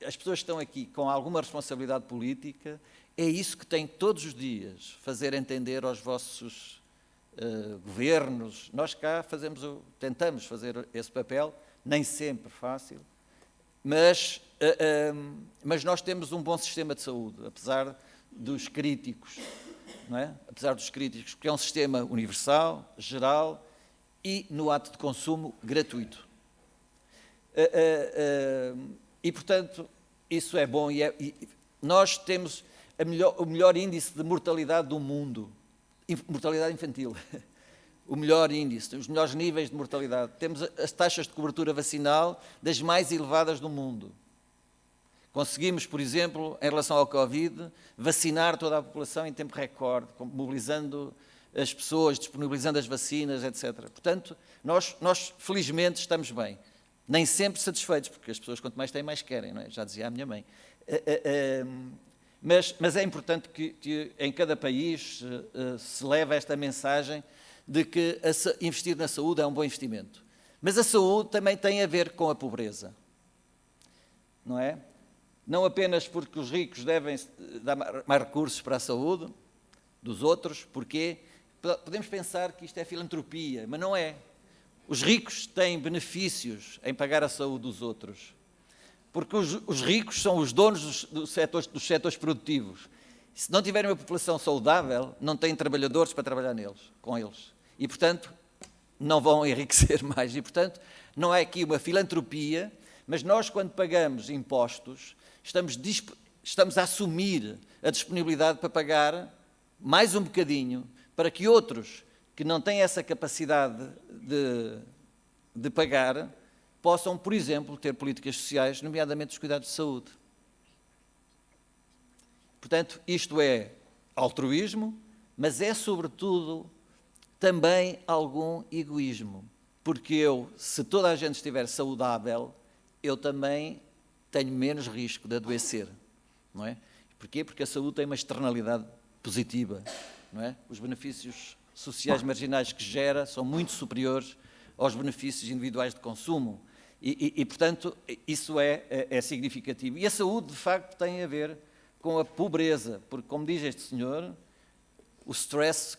As pessoas que estão aqui com alguma responsabilidade política, é isso que têm todos os dias, fazer entender aos vossos governos. Nós cá tentamos fazer esse papel, nem sempre fácil, mas nós temos um bom sistema de saúde, apesar dos críticos. Não é? Apesar dos críticos, porque é um sistema universal, geral e, no ato de consumo, gratuito. E, portanto, isso é bom. E nós temos o melhor índice de mortalidade do mundo, mortalidade infantil. O melhor índice, os melhores níveis de mortalidade. Temos as taxas de cobertura vacinal das mais elevadas do mundo. Conseguimos, por exemplo, em relação ao Covid, vacinar toda a população em tempo recorde, mobilizando as pessoas, disponibilizando as vacinas, etc. Portanto, nós felizmente estamos bem. Nem sempre satisfeitos, porque as pessoas quanto mais têm, mais querem, não é? Já dizia a minha mãe. Mas é importante que em cada país se leve esta mensagem de que investir na saúde é um bom investimento. Mas a saúde também tem a ver com a pobreza, não é? Não apenas porque os ricos devem dar mais recursos para a saúde dos outros, porque podemos pensar que isto é filantropia, mas não é. Os ricos têm benefícios em pagar a saúde dos outros, porque os ricos são os donos dos setores produtivos. Se não tiverem uma população saudável, não têm trabalhadores para trabalhar com eles. E, portanto, não vão enriquecer mais. E, portanto, não é aqui uma filantropia, mas nós, quando pagamos impostos, estamos a assumir a disponibilidade para pagar mais um bocadinho para que outros que não têm essa capacidade de pagar possam, por exemplo, ter políticas sociais, nomeadamente os cuidados de saúde. Portanto, isto é altruísmo, mas é, sobretudo, também algum egoísmo. Porque eu, se toda a gente estiver saudável, eu também tenho menos risco de adoecer, não é? Porquê? Porque a saúde tem uma externalidade positiva, não é? Os benefícios sociais marginais que gera são muito superiores aos benefícios individuais de consumo e portanto, isso é significativo. E a saúde, de facto, tem a ver com a pobreza, porque, como diz este senhor, o stress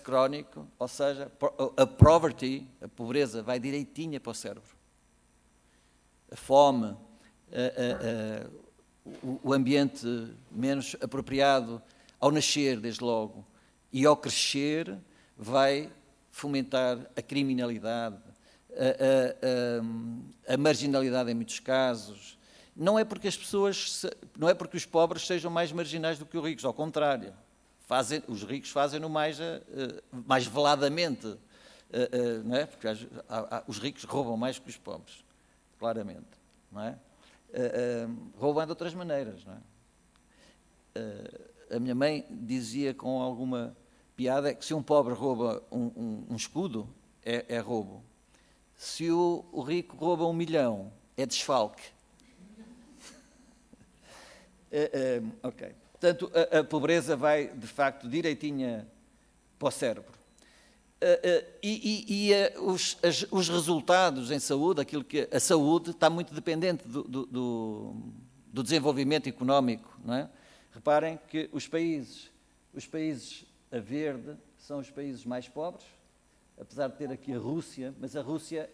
crónico, ou seja, a poverty, a pobreza, vai direitinha para o cérebro. A fome, o ambiente menos apropriado ao nascer, desde logo, e ao crescer, vai fomentar a criminalidade, a marginalidade em muitos casos. Não é porque não é porque os pobres sejam mais marginais do que os ricos, ao contrário. Os ricos fazem-no mais veladamente, não é? Porque os ricos roubam mais que os pobres, claramente, não é? Roubam de outras maneiras, não é? A minha mãe dizia com alguma piada que se um pobre rouba um escudo, é roubo. Se o rico rouba 1 milhão, é desfalque. Ok. Portanto, a pobreza vai, de facto, direitinha para o cérebro. Os resultados em saúde, a saúde está muito dependente do desenvolvimento económico, não é? Reparem que os países a verde são os países mais pobres, apesar de ter aqui a Rússia, mas a Rússia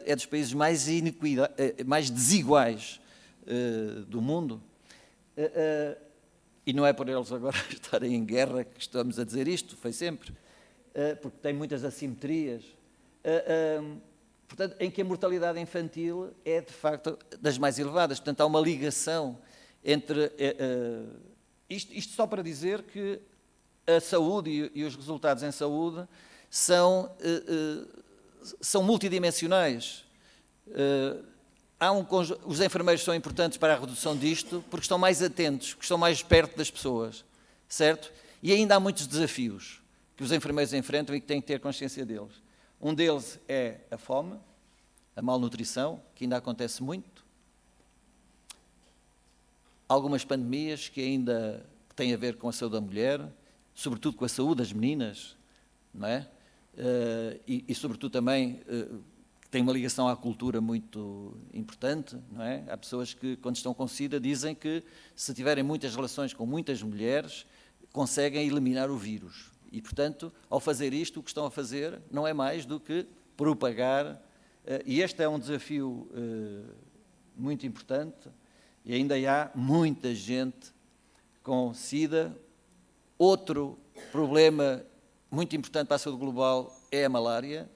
é dos países mais desiguais do mundo. E não é por eles agora estarem em guerra que estamos a dizer isto, foi sempre, porque tem muitas assimetrias, portanto, em que a mortalidade infantil é, de facto, das mais elevadas. Portanto, há uma ligação entre... Isto só para dizer que a saúde e os resultados em saúde são multidimensionais. Os enfermeiros são importantes para a redução disto porque estão mais atentos, porque estão mais perto das pessoas, certo? E ainda há muitos desafios que os enfermeiros enfrentam e que têm que ter consciência deles. Um deles é a fome, a malnutrição, que ainda acontece muito, algumas pandemias que ainda têm a ver com a saúde da mulher, sobretudo com a saúde das meninas, não é? E sobretudo também tem uma ligação à cultura muito importante, não é? Há pessoas que, quando estão com SIDA, dizem que se tiverem muitas relações com muitas mulheres, conseguem eliminar o vírus. E, portanto, ao fazer isto, o que estão a fazer não é mais do que propagar, e este é um desafio muito importante, e ainda há muita gente com SIDA. Outro problema muito importante para a saúde global é a malária,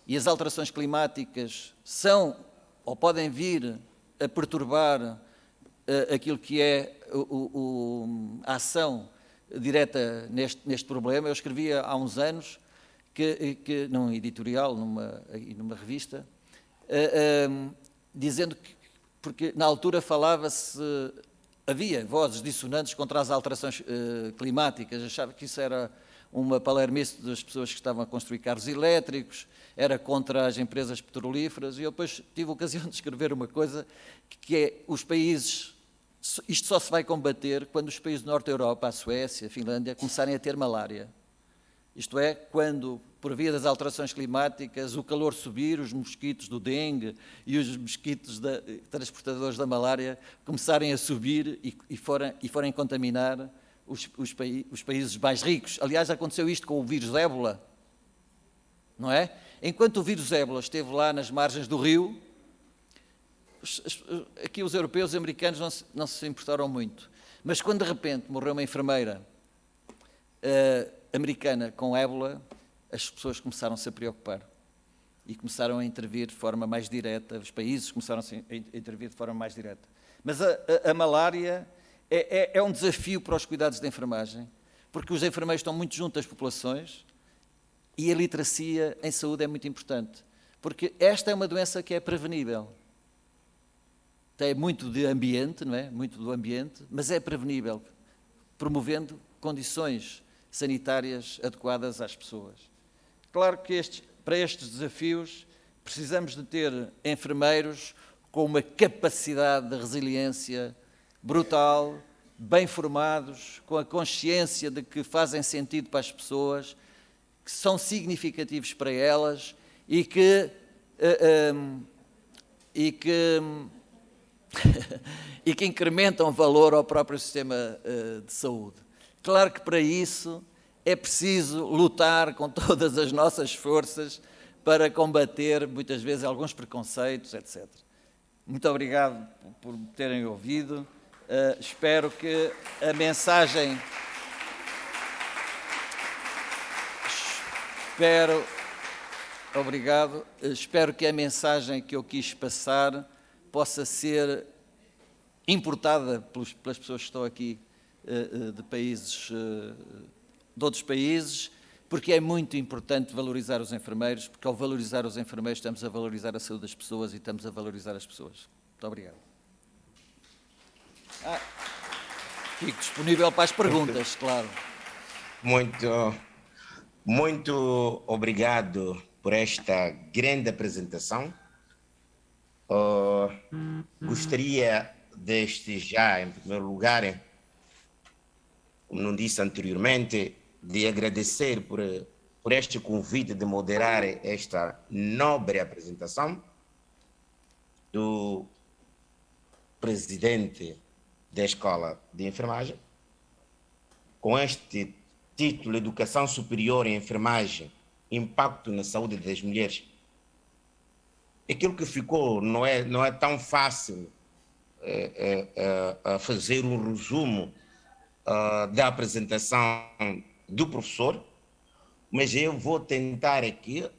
e as alterações climáticas são, ou podem vir a perturbar aquilo que é a ação direta neste problema. Eu escrevia há uns anos, num editorial, numa revista, dizendo que, porque na altura falava-se, havia vozes dissonantes contra as alterações climáticas, achava que isso era uma palermice das pessoas que estavam a construir carros elétricos, era contra as empresas petrolíferas, e eu depois tive a ocasião de escrever uma coisa que é os países, isto só se vai combater quando os países do Norte da Europa, a Suécia, a Finlândia, começarem a ter malária. Isto é, quando, por via das alterações climáticas, o calor subir, os mosquitos do dengue e os mosquitos transportadores da malária começarem a subir e forem contaminar os países mais ricos. Aliás, aconteceu isto com o vírus ébola, não é? Enquanto o vírus ébola esteve lá nas margens do rio, aqui os europeus e os americanos não se importaram muito. Mas quando de repente morreu uma enfermeira americana com ébola, as pessoas começaram-se a preocupar e começaram a intervir de forma mais direta, os países começaram a intervir de forma mais direta. Mas a malária é um desafio para os cuidados de enfermagem, porque os enfermeiros estão muito junto às populações e a literacia em saúde é muito importante, porque esta é uma doença que é prevenível. Tem muito de ambiente, não é? Muito do ambiente, mas é prevenível. promovendo condições sanitárias adequadas às pessoas. Claro que para estes desafios precisamos de ter enfermeiros com uma capacidade de resiliência brutal, bem formados, com a consciência de que fazem sentido para as pessoas, que são significativos para elas e que incrementam valor ao próprio sistema de saúde. Claro que para isso é preciso lutar com todas as nossas forças para combater, muitas vezes, alguns preconceitos, etc. Muito obrigado por me terem ouvido. Espero que a mensagem... Obrigado. Espero que a mensagem que eu quis passar possa ser importada pelas pessoas que estão aqui de países, de outros países, porque é muito importante valorizar os enfermeiros, porque ao valorizar os enfermeiros estamos a valorizar a saúde das pessoas e estamos a valorizar as pessoas. Muito obrigado. Fico disponível para as perguntas, claro. Muito obrigado por esta grande apresentação. Gostaria desde já, em primeiro lugar, como não disse anteriormente, de agradecer por este convite de moderar esta nobre apresentação do presidente da Escola de Enfermagem, com este título Educação Superior em Enfermagem, Impacto na Saúde das Mulheres. Aquilo que ficou não é tão fácil fazer um resumo da apresentação do professor, mas eu vou tentar aqui,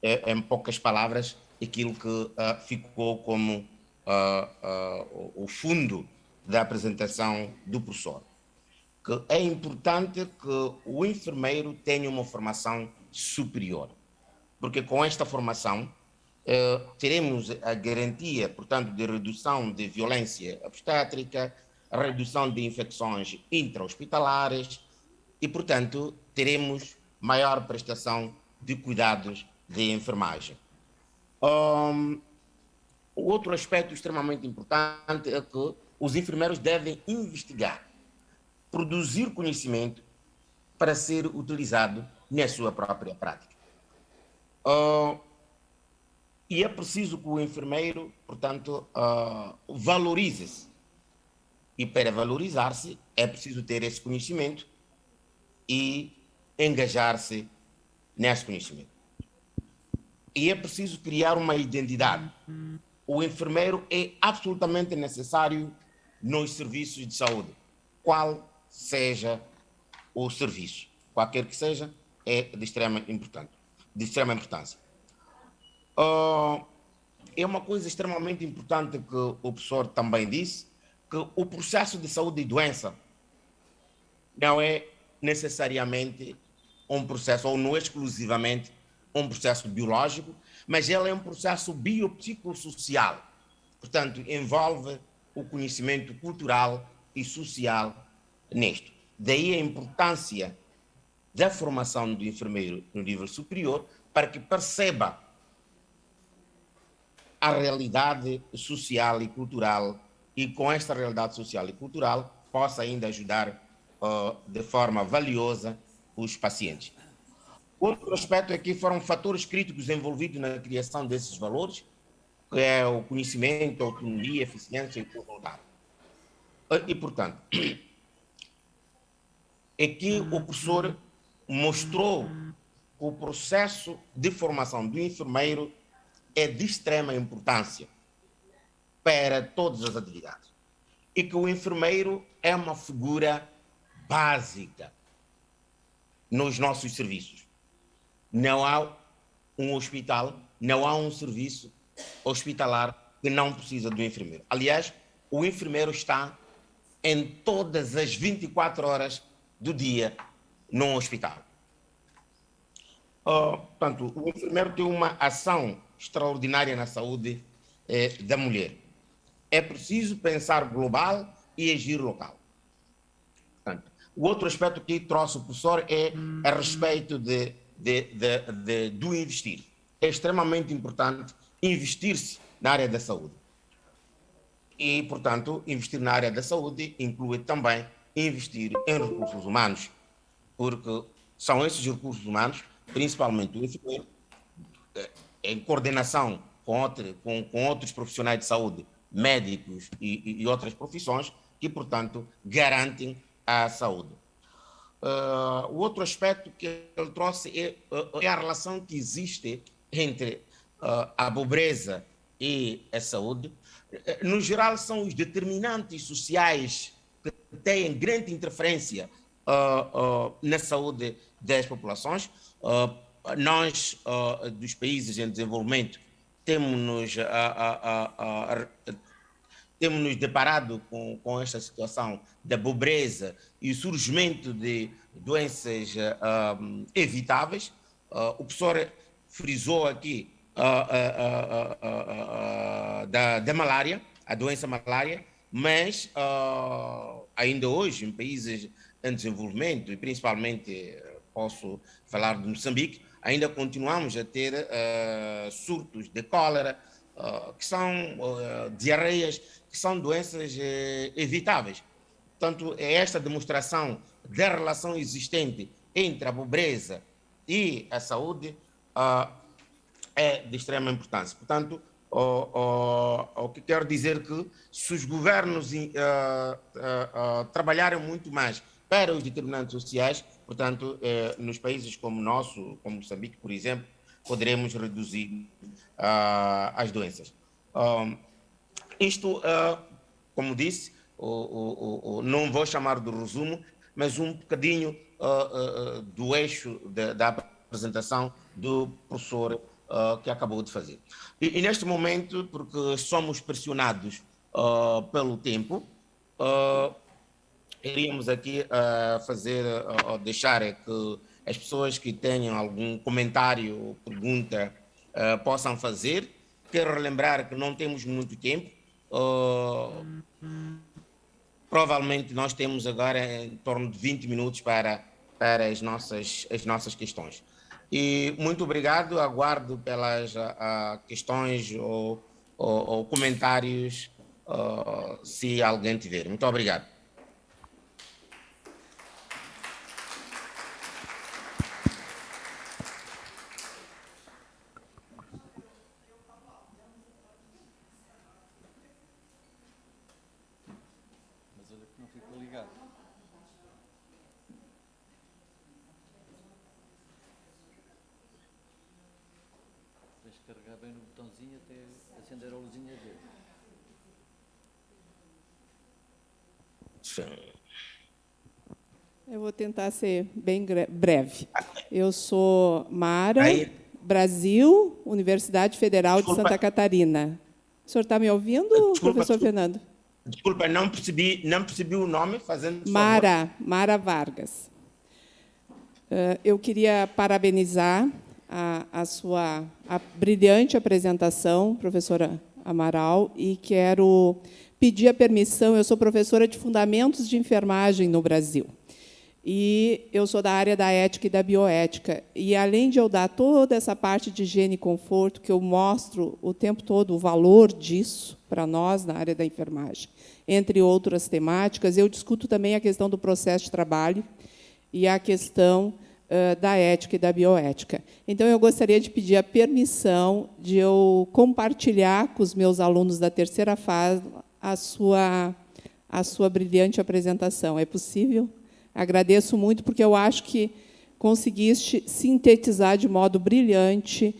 em poucas palavras, aquilo que ficou como o fundo da apresentação do professor. Que é importante que o enfermeiro tenha uma formação superior, porque com esta formação teremos a garantia, portanto, de redução de violência obstétrica, a redução de infecções intra-hospitalares e, portanto, teremos maior prestação de cuidados de enfermagem. O outro aspecto extremamente importante é que os enfermeiros devem investigar, produzir conhecimento para ser utilizado na sua própria prática. E é preciso que o enfermeiro, portanto, valorize-se. E para valorizar-se, é preciso ter esse conhecimento e engajar-se nesse conhecimento. E é preciso criar uma identidade. O enfermeiro é absolutamente necessário nos serviços de saúde, qual seja o serviço, qualquer que seja, é de extrema importância. É uma coisa extremamente importante que o professor também disse, que o processo de saúde e doença não é necessariamente um processo, ou não é exclusivamente um processo biológico, mas ele é um processo biopsicossocial. Portanto, envolve o conhecimento cultural e social nisto. Daí a importância da formação do enfermeiro no nível superior para que perceba a realidade social e cultural e com esta realidade social e cultural possa ainda ajudar de forma valiosa os pacientes. Outro aspecto aqui foram fatores críticos envolvidos na criação desses valores, que é o conhecimento, a autonomia, eficiência e resultado. E, portanto, aqui o professor mostrou que o processo de formação do enfermeiro é de extrema importância para todas as atividades e que o enfermeiro é uma figura básica nos nossos serviços. Não há um hospital, não há um serviço hospitalar que não precisa do enfermeiro. Aliás, o enfermeiro está em todas as 24 horas do dia num hospital. Portanto, o enfermeiro tem uma ação extraordinária na saúde da mulher. É preciso pensar global e agir local. O outro aspecto que trouxe o professor é a respeito do investir. É extremamente importante investir-se na área da saúde. E, portanto, investir na área da saúde inclui também investir em recursos humanos, porque são esses recursos humanos, principalmente o enfermeiro, em coordenação com outros profissionais de saúde, médicos e outras profissões, que, portanto, garantem a saúde. O outro aspecto que ele trouxe é a relação que existe entre a pobreza e a saúde. No geral, são os determinantes sociais que têm grande interferência na saúde das populações. Nós, dos países em desenvolvimento, temos-nos deparado com esta situação da pobreza e o surgimento de doenças evitáveis. O professor frisou aqui da malária, a doença malária, mas ainda hoje, em países em desenvolvimento, e principalmente posso falar de Moçambique, ainda continuamos a ter surtos de cólera, que são diarreias, que são doenças evitáveis. Portanto, é esta demonstração da relação existente entre a pobreza e a saúde é de extrema importância. Portanto, o que quero dizer que se os governos trabalharem muito mais para os determinantes sociais, portanto, nos países como o nosso, como Moçambique, por exemplo, poderemos reduzir as doenças. Isto, como disse, não vou chamar de resumo, mas um bocadinho do eixo da apresentação do professor que acabou de fazer. E neste momento, porque somos pressionados pelo tempo, iríamos aqui deixar que as pessoas que tenham algum comentário ou pergunta possam fazer. Quero relembrar que não temos muito tempo. Provavelmente nós temos agora em torno de 20 minutos para as nossas questões. E muito obrigado, aguardo pelas questões ou comentários, se alguém tiver. Muito obrigado. Mas olha que não ficou ligado. Tens que carregar bem no botãozinho até acender a luzinha dele. Sim. Eu vou tentar ser bem breve. Eu sou Mara, Brasil, Universidade Federal de Santa Catarina. O senhor está me ouvindo, professor Fernando? Desculpa, não percebi o nome, fazendo Mara Vargas. Eu queria parabenizar a brilhante apresentação, professora Amaral, e quero pedir a permissão. Eu sou professora de Fundamentos de Enfermagem no Brasil. E eu sou da área da ética e da bioética. E, além de eu dar toda essa parte de higiene e conforto, que eu mostro o tempo todo o valor disso para nós, na área da enfermagem, entre outras temáticas, eu discuto também a questão do processo de trabalho e a questão da ética e da bioética. Então, eu gostaria de pedir a permissão de eu compartilhar com os meus alunos da terceira fase a sua brilhante apresentação. É possível? Agradeço muito, porque eu acho que conseguiste sintetizar de modo brilhante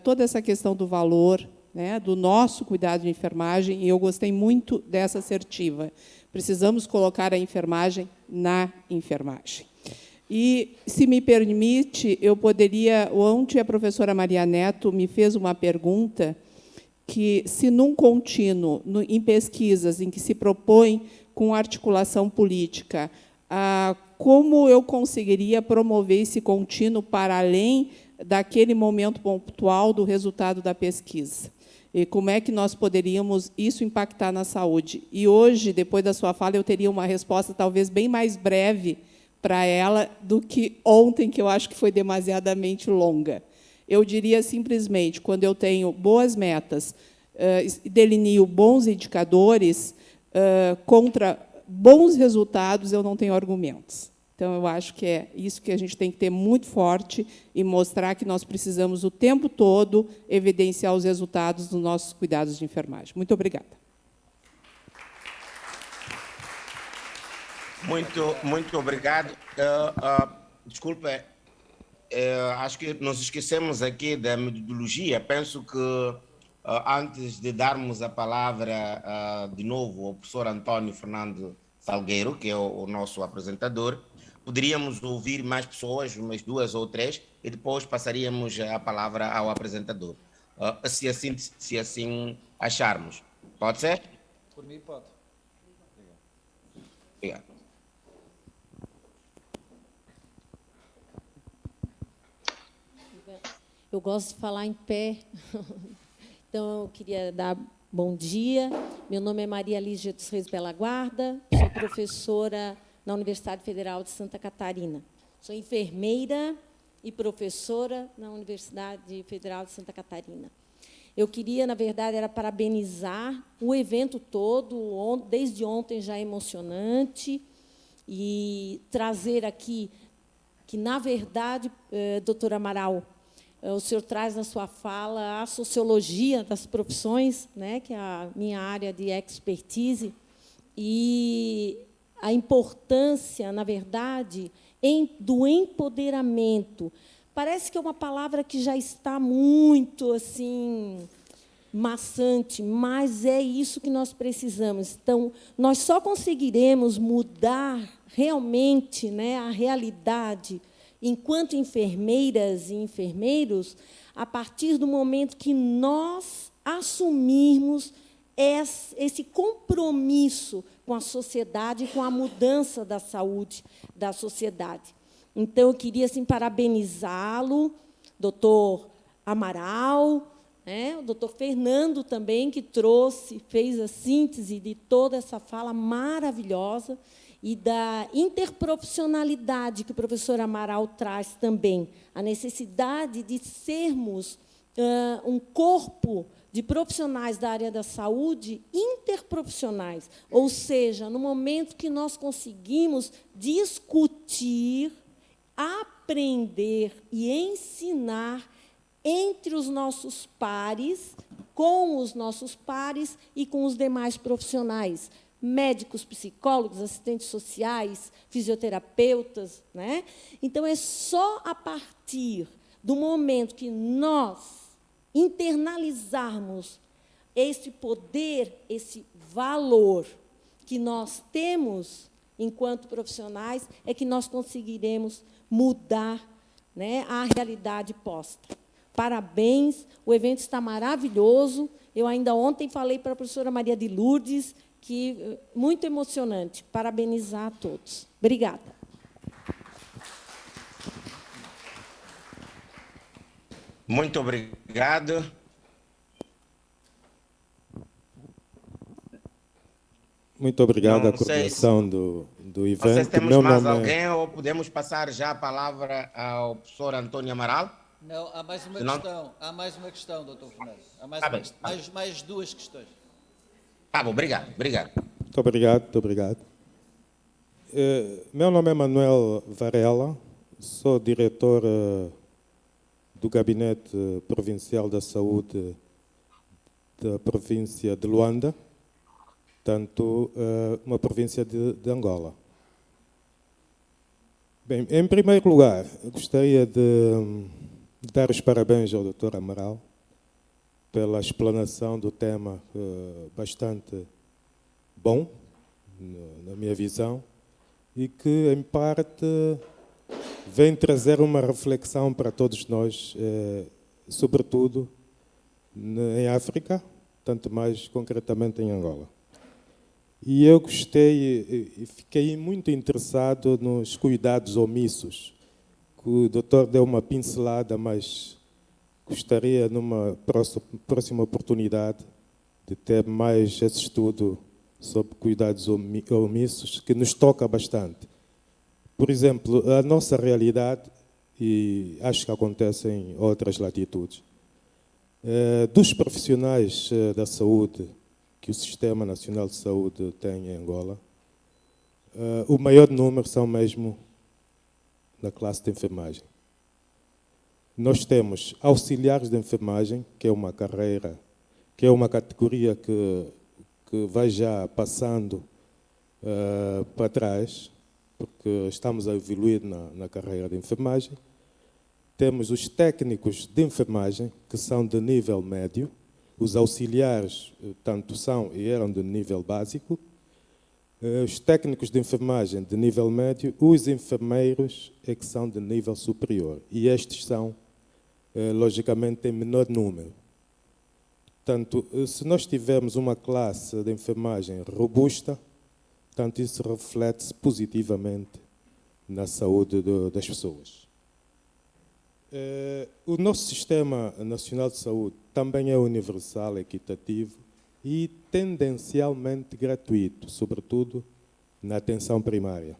toda essa questão do valor, né, do nosso cuidado de enfermagem, e eu gostei muito dessa assertiva. Precisamos colocar a enfermagem na enfermagem. E, se me permite, eu poderia... Ontem a professora Maria Neto me fez uma pergunta que, se num contínuo, em pesquisas em que se propõe com articulação política, como eu conseguiria promover esse contínuo para além daquele momento pontual do resultado da pesquisa. E como é que nós poderíamos isso impactar na saúde? E hoje, depois da sua fala, eu teria uma resposta talvez bem mais breve para ela do que ontem, que eu acho que foi demasiadamente longa. Eu diria simplesmente, quando eu tenho boas metas, delineo bons indicadores, contra bons resultados, eu não tenho argumentos. Então, eu acho que é isso que a gente tem que ter muito forte e mostrar que nós precisamos, o tempo todo, evidenciar os resultados dos nossos cuidados de enfermagem. Muito obrigada. Muito obrigado. Desculpe, acho que nos esquecemos aqui da metodologia. Penso que, antes de darmos a palavra de novo ao professor António Fernando Salgueiro, que é o nosso apresentador, poderíamos ouvir mais pessoas, umas 2 ou 3, e depois passaríamos a palavra ao apresentador, se assim acharmos. Pode ser? Por mim, pode. Obrigado. Eu gosto de falar em pé, então eu queria dar bom dia. Meu nome é Maria Lígia dos Reis Bela Guarda, sou professora na Universidade Federal de Santa Catarina. Sou enfermeira e professora na Universidade Federal de Santa Catarina. Eu queria, na verdade, era parabenizar o evento todo, desde ontem já é emocionante, e trazer aqui que, na verdade, doutor Amaral, o senhor traz na sua fala a sociologia das profissões, né, que é a minha área de expertise, e a importância, na verdade, do empoderamento. Parece que é uma palavra que já está muito assim maçante, mas é isso que nós precisamos. Então, nós só conseguiremos mudar realmente, né, a realidade enquanto enfermeiras e enfermeiros a partir do momento que nós assumirmos esse compromisso com a sociedade e com a mudança da saúde da sociedade. Então, eu queria assim, parabenizá-lo, doutor Amaral, né, o doutor Fernando também, que fez a síntese de toda essa fala maravilhosa e da interprofissionalidade que o professor Amaral traz também, a necessidade de sermos um corpo de profissionais da área da saúde interprofissionais, ou seja, no momento que nós conseguimos discutir, aprender e ensinar entre os nossos pares, com os nossos pares e com os demais profissionais, médicos, psicólogos, assistentes sociais, fisioterapeutas, né? Então, é só a partir do momento que nós internalizarmos esse poder, esse valor que nós temos enquanto profissionais, é que nós conseguiremos mudar, né, a realidade posta. Parabéns, o evento está maravilhoso. Eu ainda ontem falei para a professora Maria de Lourdes que muito emocionante. Parabenizar a todos. Obrigada. Muito obrigado. Muito obrigado à coordenação do evento. Não sei se temos mais alguém ou podemos passar já a palavra ao professor António Amaral. Não, há mais uma questão. Há mais uma questão, doutor Fernando. Há mais duas questões. Tá bom, obrigado. Muito obrigado. Meu nome é Manuel Varela, sou diretor do Gabinete Provincial da Saúde da província de Luanda, portanto, uma província de Angola. Bem, em primeiro lugar, gostaria de dar os parabéns ao Dr. Amaral pela explanação do tema bastante bom, na minha visão, e que, em parte, vem trazer uma reflexão para todos nós, sobretudo em África, tanto mais concretamente em Angola. E eu gostei e fiquei muito interessado nos cuidados omissos que O doutor deu uma pincelada, mas gostaria, numa próxima oportunidade, de ter mais esse estudo sobre cuidados omissos, que nos toca bastante. Por exemplo, a nossa realidade, e acho que acontece em outras latitudes, dos profissionais da saúde que o Sistema Nacional de Saúde tem em Angola, o maior número são mesmo na classe de enfermagem. Nós temos auxiliares de enfermagem, que é uma carreira, que é uma categoria que vai já passando para trás, porque estamos a evoluir na carreira de enfermagem. Temos os técnicos de enfermagem, que são de nível médio. Os auxiliares, tanto são e eram de nível básico. Os técnicos de enfermagem de nível médio, os enfermeiros é que são de nível superior. E estes são, logicamente, em menor número. Portanto, se nós tivermos uma classe de enfermagem robusta, portanto, isso reflete-se positivamente na saúde das pessoas. O nosso Sistema Nacional de Saúde também é universal, equitativo e tendencialmente gratuito, sobretudo na atenção primária.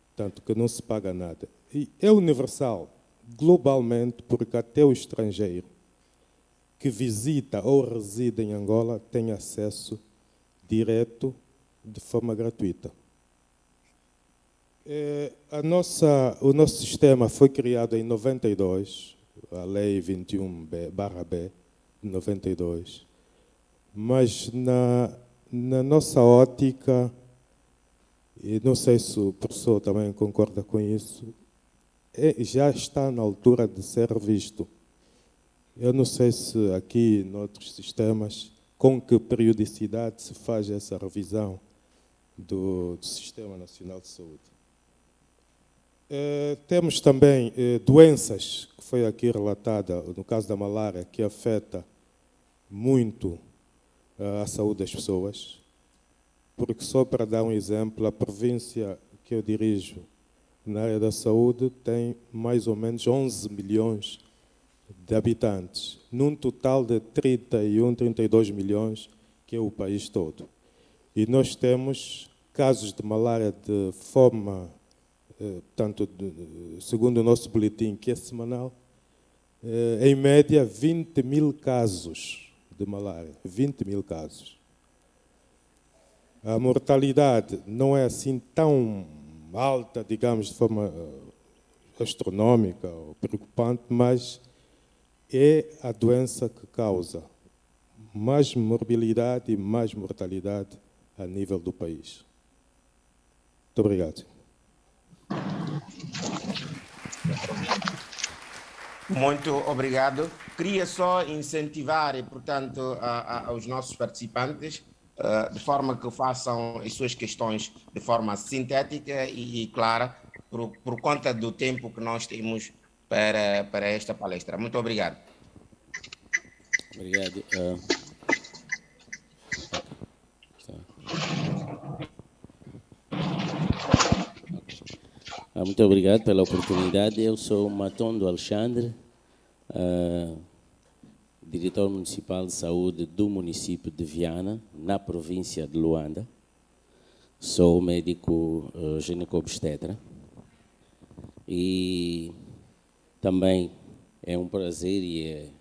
Portanto, que não se paga nada. E é universal globalmente, porque até o estrangeiro que visita ou reside em Angola tem acesso direto de forma gratuita. O nosso sistema foi criado em 92, a Lei 21/B de 92, mas na nossa ótica, e não sei se o professor também concorda com isso, já está na altura de ser revisto. Eu não sei se aqui, noutros sistemas, com que periodicidade se faz essa revisão do Sistema Nacional de Saúde. Temos também doenças, que foi aqui relatada, no caso da malária, que afeta muito a saúde das pessoas, porque só para dar um exemplo, a província que eu dirijo na área da saúde tem mais ou menos 11 milhões de habitantes, num total de 32 milhões, que é o país todo. E nós temos casos de malária de forma, tanto segundo o nosso boletim, que é semanal, em média 20 mil casos de malária, 20 mil casos. A mortalidade não é assim tão alta, digamos, de forma astronómica ou preocupante, mas é a doença que causa mais morbilidade e mais mortalidade a nível do país. Muito obrigado. Muito obrigado. Queria só incentivar, portanto, aos nossos participantes, de forma que façam as suas questões de forma sintética e clara, por conta do tempo que nós temos para esta palestra. Muito obrigado. Obrigado. Muito obrigado pela oportunidade. Eu sou Matondo Alexandre, diretor municipal de saúde do município de Viana, na província de Luanda. Sou médico gineco-obstetra e também é um prazer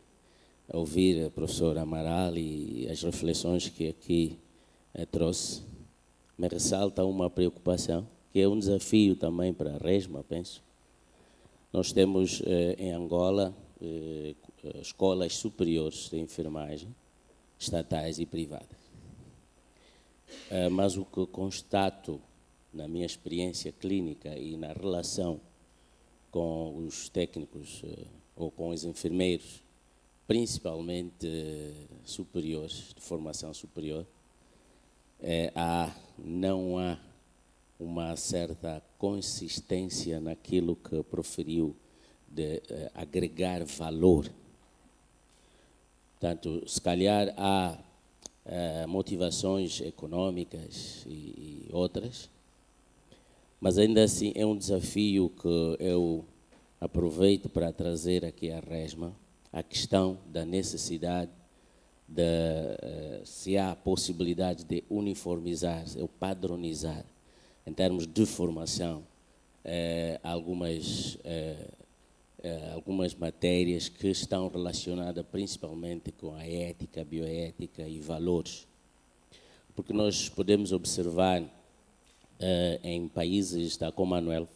ouvir a professora Amaral e as reflexões que aqui trouxe. Me ressalta uma preocupação, que é um desafio também para a RESMA, penso. Nós temos em Angola escolas superiores de enfermagem, estatais e privadas. Mas o que constato na minha experiência clínica e na relação com os técnicos ou com os enfermeiros, principalmente superiores, de formação superior, não há uma certa consistência naquilo que proferiu de agregar valor. Portanto, se calhar há motivações econômicas e outras, mas ainda assim é um desafio que eu aproveito para trazer aqui à resma a questão da necessidade de se há a possibilidade de uniformizar ou padronizar, em termos de formação, algumas matérias que estão relacionadas principalmente com a ética, bioética e valores. Porque nós podemos observar em países da Commonwealth,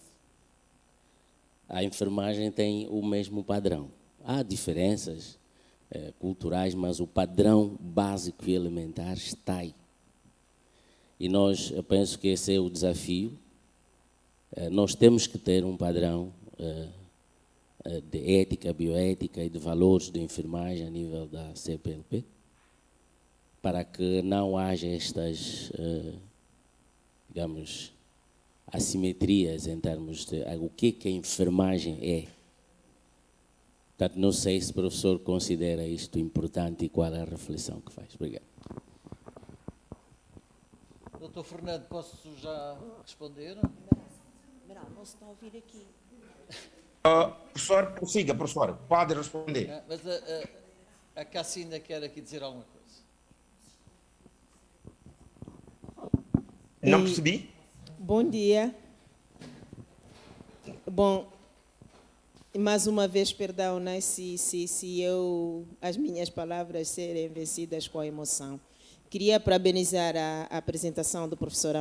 a enfermagem tem o mesmo padrão. Há diferenças culturais, mas o padrão básico e elementar está aí. E eu penso que esse é o desafio. Nós temos que ter um padrão de ética, bioética e de valores de enfermagem a nível da CPLP, para que não haja estas, digamos, assimetrias em termos de o que a enfermagem é. Portanto, não sei se o professor considera isto importante e qual é a reflexão que faz. Obrigado. Doutor Fernando, posso já responder? Não, não se está a ouvir aqui. Professor, prossiga, professor. Pode responder. Mas a Cassinda quer aqui dizer alguma coisa. Não percebi? Bom dia. Bom, mais uma vez, perdão, né, se as minhas palavras serem vencidas com a emoção. Queria parabenizar a apresentação do professor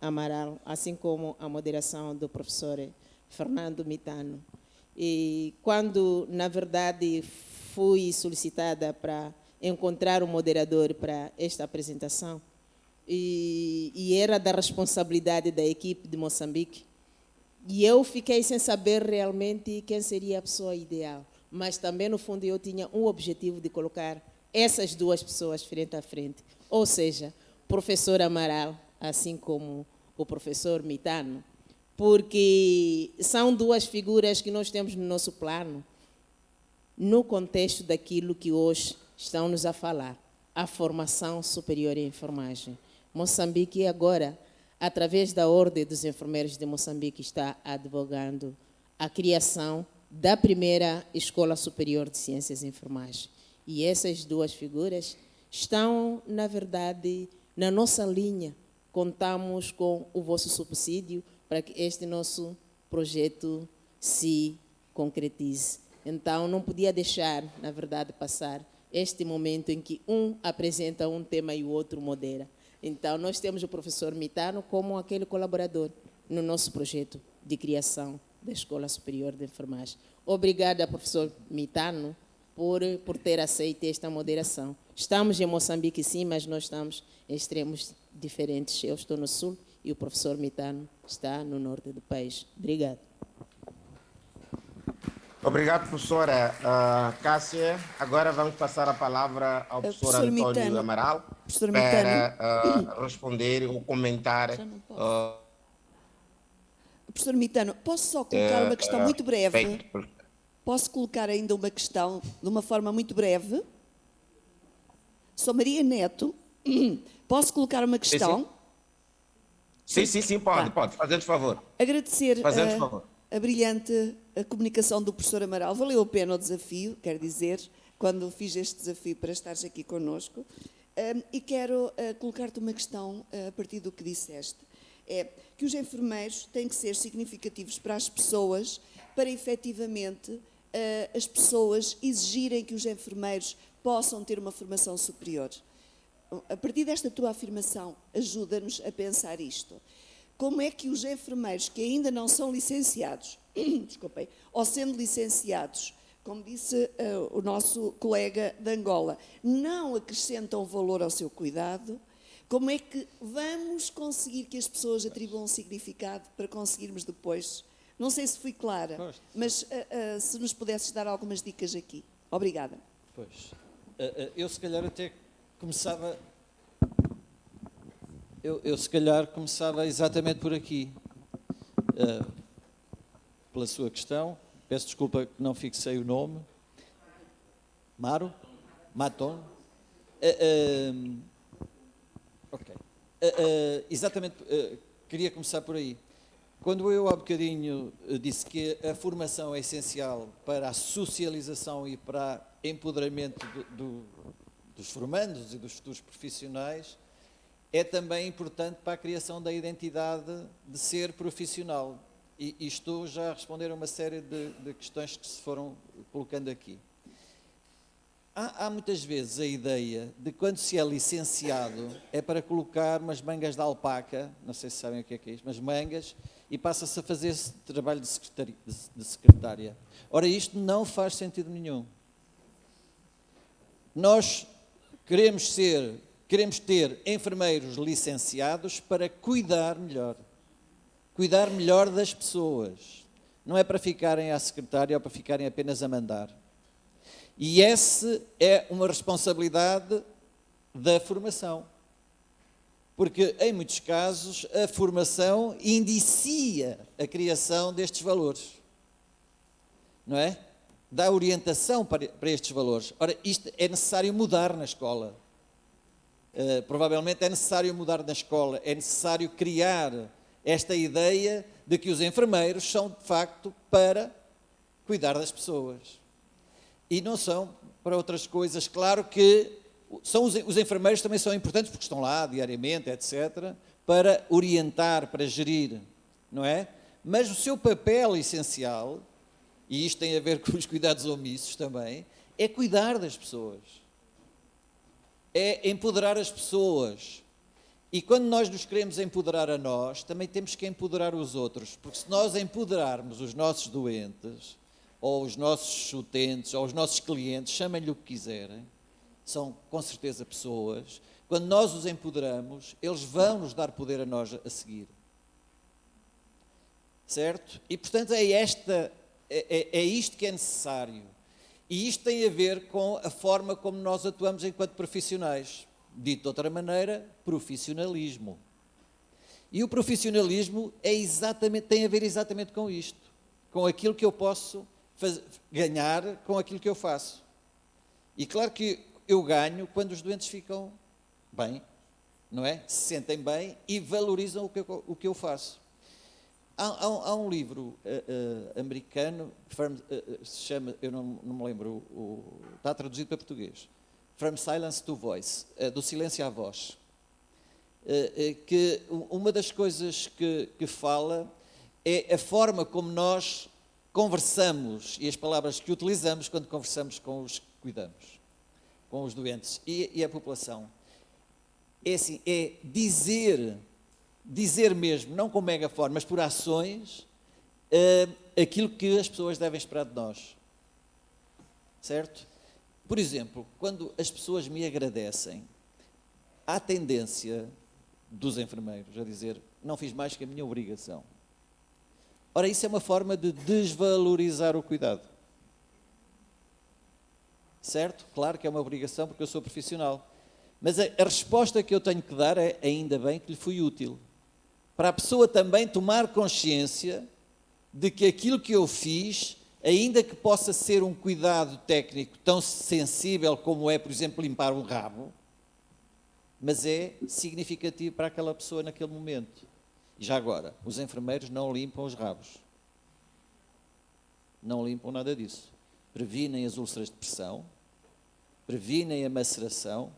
Amaral, assim como a moderação do professor Fernando Mitano. E quando, na verdade, fui solicitada para encontrar um moderador para esta apresentação, e era da responsabilidade da equipe de Moçambique, e eu fiquei sem saber realmente quem seria a pessoa ideal. Mas também, no fundo, eu tinha um objetivo de colocar essas duas pessoas frente a frente. Ou seja, o professor Amaral, assim como o professor Mitano, porque são duas figuras que nós temos no nosso plano, no contexto daquilo que hoje estão-nos a falar, a formação superior em enfermagem. Moçambique agora, através da Ordem dos Enfermeiros de Moçambique, está advogando a criação da primeira Escola Superior de Ciências e Enfermagem. E essas duas figuras estão, na verdade, na nossa linha. Contamos com o vosso subsídio para que este nosso projeto se concretize. Então, não podia deixar, na verdade, passar este momento em que um apresenta um tema e o outro modera. Então, nós temos o professor Mitano como aquele colaborador no nosso projeto de criação da Escola Superior de Enfermagem. Obrigada, professor Mitano, por ter aceito esta moderação. Estamos em Moçambique, sim, mas nós estamos em extremos diferentes. Eu estou no sul e o professor Mitano está no norte do país. Obrigada. Obrigado, professora Cássia. Agora vamos passar a palavra ao professor Antônio Mitano. Amaral para responder ou comentar. Professor Mitano, posso só colocar uma questão muito breve? Posso colocar ainda uma questão de uma forma muito breve? Sou Maria Neto. Posso colocar uma questão? Sim, pode. Fazendo favor. Agradecer favor. a brilhante comunicação do professor Amaral. Valeu a pena o desafio, quero dizer, quando fiz este desafio para estares aqui connosco. E quero colocar-te uma questão a partir do que disseste. É que os enfermeiros têm que ser significativos para as pessoas, para efetivamente as pessoas exigirem que os enfermeiros possam ter uma formação superior. A partir desta tua afirmação, ajuda-nos a pensar isto. Como é que os enfermeiros que ainda não são licenciados, desculpem, ou sendo licenciados, como disse o nosso colega de Angola, não acrescentam valor ao seu cuidado? Como é que vamos conseguir que as pessoas atribuam significado para conseguirmos depois? Não sei se fui clara, mas se nos pudesses dar algumas dicas aqui. Obrigada. Pois. Eu se calhar até começava... Eu se calhar começava exatamente por aqui. Pela sua questão. Peço desculpa que não fixei o nome. Maro? Maton? Ok. Exatamente, queria começar por aí. Quando eu há bocadinho disse que a formação é essencial para a socialização e para o empoderamento dos formandos e dos futuros profissionais, é também importante para a criação da identidade de ser profissional. E estou já a responder a uma série de questões que se foram colocando aqui. Há muitas vezes a ideia de quando se é licenciado é para colocar umas mangas de alpaca, não sei se sabem o que é isto, umas mangas, e passa-se a fazer esse trabalho de secretária. Ora, isto não faz sentido nenhum. Nós queremos ter enfermeiros licenciados para cuidar melhor das pessoas. Não é para ficarem à secretária ou para ficarem apenas a mandar. E essa é uma responsabilidade da formação. Porque, em muitos casos, a formação indicia a criação destes valores. Não é? Dá orientação para estes valores. Ora, isto é necessário mudar na escola. Provavelmente é necessário mudar na escola. É necessário criar esta ideia de que os enfermeiros são, de facto, para cuidar das pessoas. E não são para outras coisas. Claro que os enfermeiros também são importantes porque estão lá diariamente, etc., para orientar, para gerir, não é? Mas o seu papel essencial, e isto tem a ver com os cuidados omissos também, é cuidar das pessoas. É empoderar as pessoas. E quando nós nos queremos empoderar a nós, também temos que empoderar os outros. Porque se nós empoderarmos os nossos doentes, ou os nossos utentes, ou os nossos clientes, chamem-lhe o que quiserem, são com certeza pessoas, quando nós os empoderamos, eles vão nos dar poder a nós a seguir. Certo? E portanto é isto que é necessário. E isto tem a ver com a forma como nós atuamos enquanto profissionais. Dito de outra maneira, profissionalismo. E o profissionalismo tem a ver exatamente com isto. Com aquilo que eu posso ganhar com aquilo que eu faço. E claro que eu ganho quando os doentes ficam bem, não é? Se sentem bem e valorizam o que eu faço. Há um livro americano que se chama, eu não me lembro, está traduzido para português, From Silence to Voice, do silêncio à voz, que uma das coisas que fala é a forma como nós conversamos e as palavras que utilizamos quando conversamos com os que cuidamos, com os doentes e a população. É assim, é dizer mesmo, não com megafone, mas por ações, aquilo que as pessoas devem esperar de nós. Certo? Por exemplo, quando as pessoas me agradecem, há tendência dos enfermeiros a dizer, não fiz mais que a minha obrigação. Ora, isso é uma forma de desvalorizar o cuidado. Certo? Claro que é uma obrigação porque eu sou profissional. Mas a resposta que eu tenho que dar é, ainda bem que lhe fui útil. Para a pessoa também tomar consciência de que aquilo que eu fiz, ainda que possa ser um cuidado técnico tão sensível como é, por exemplo, limpar um rabo, mas é significativo para aquela pessoa naquele momento. E já agora, os enfermeiros não limpam os rabos. Não limpam nada disso. Previnem as úlceras de pressão, previnem a maceração,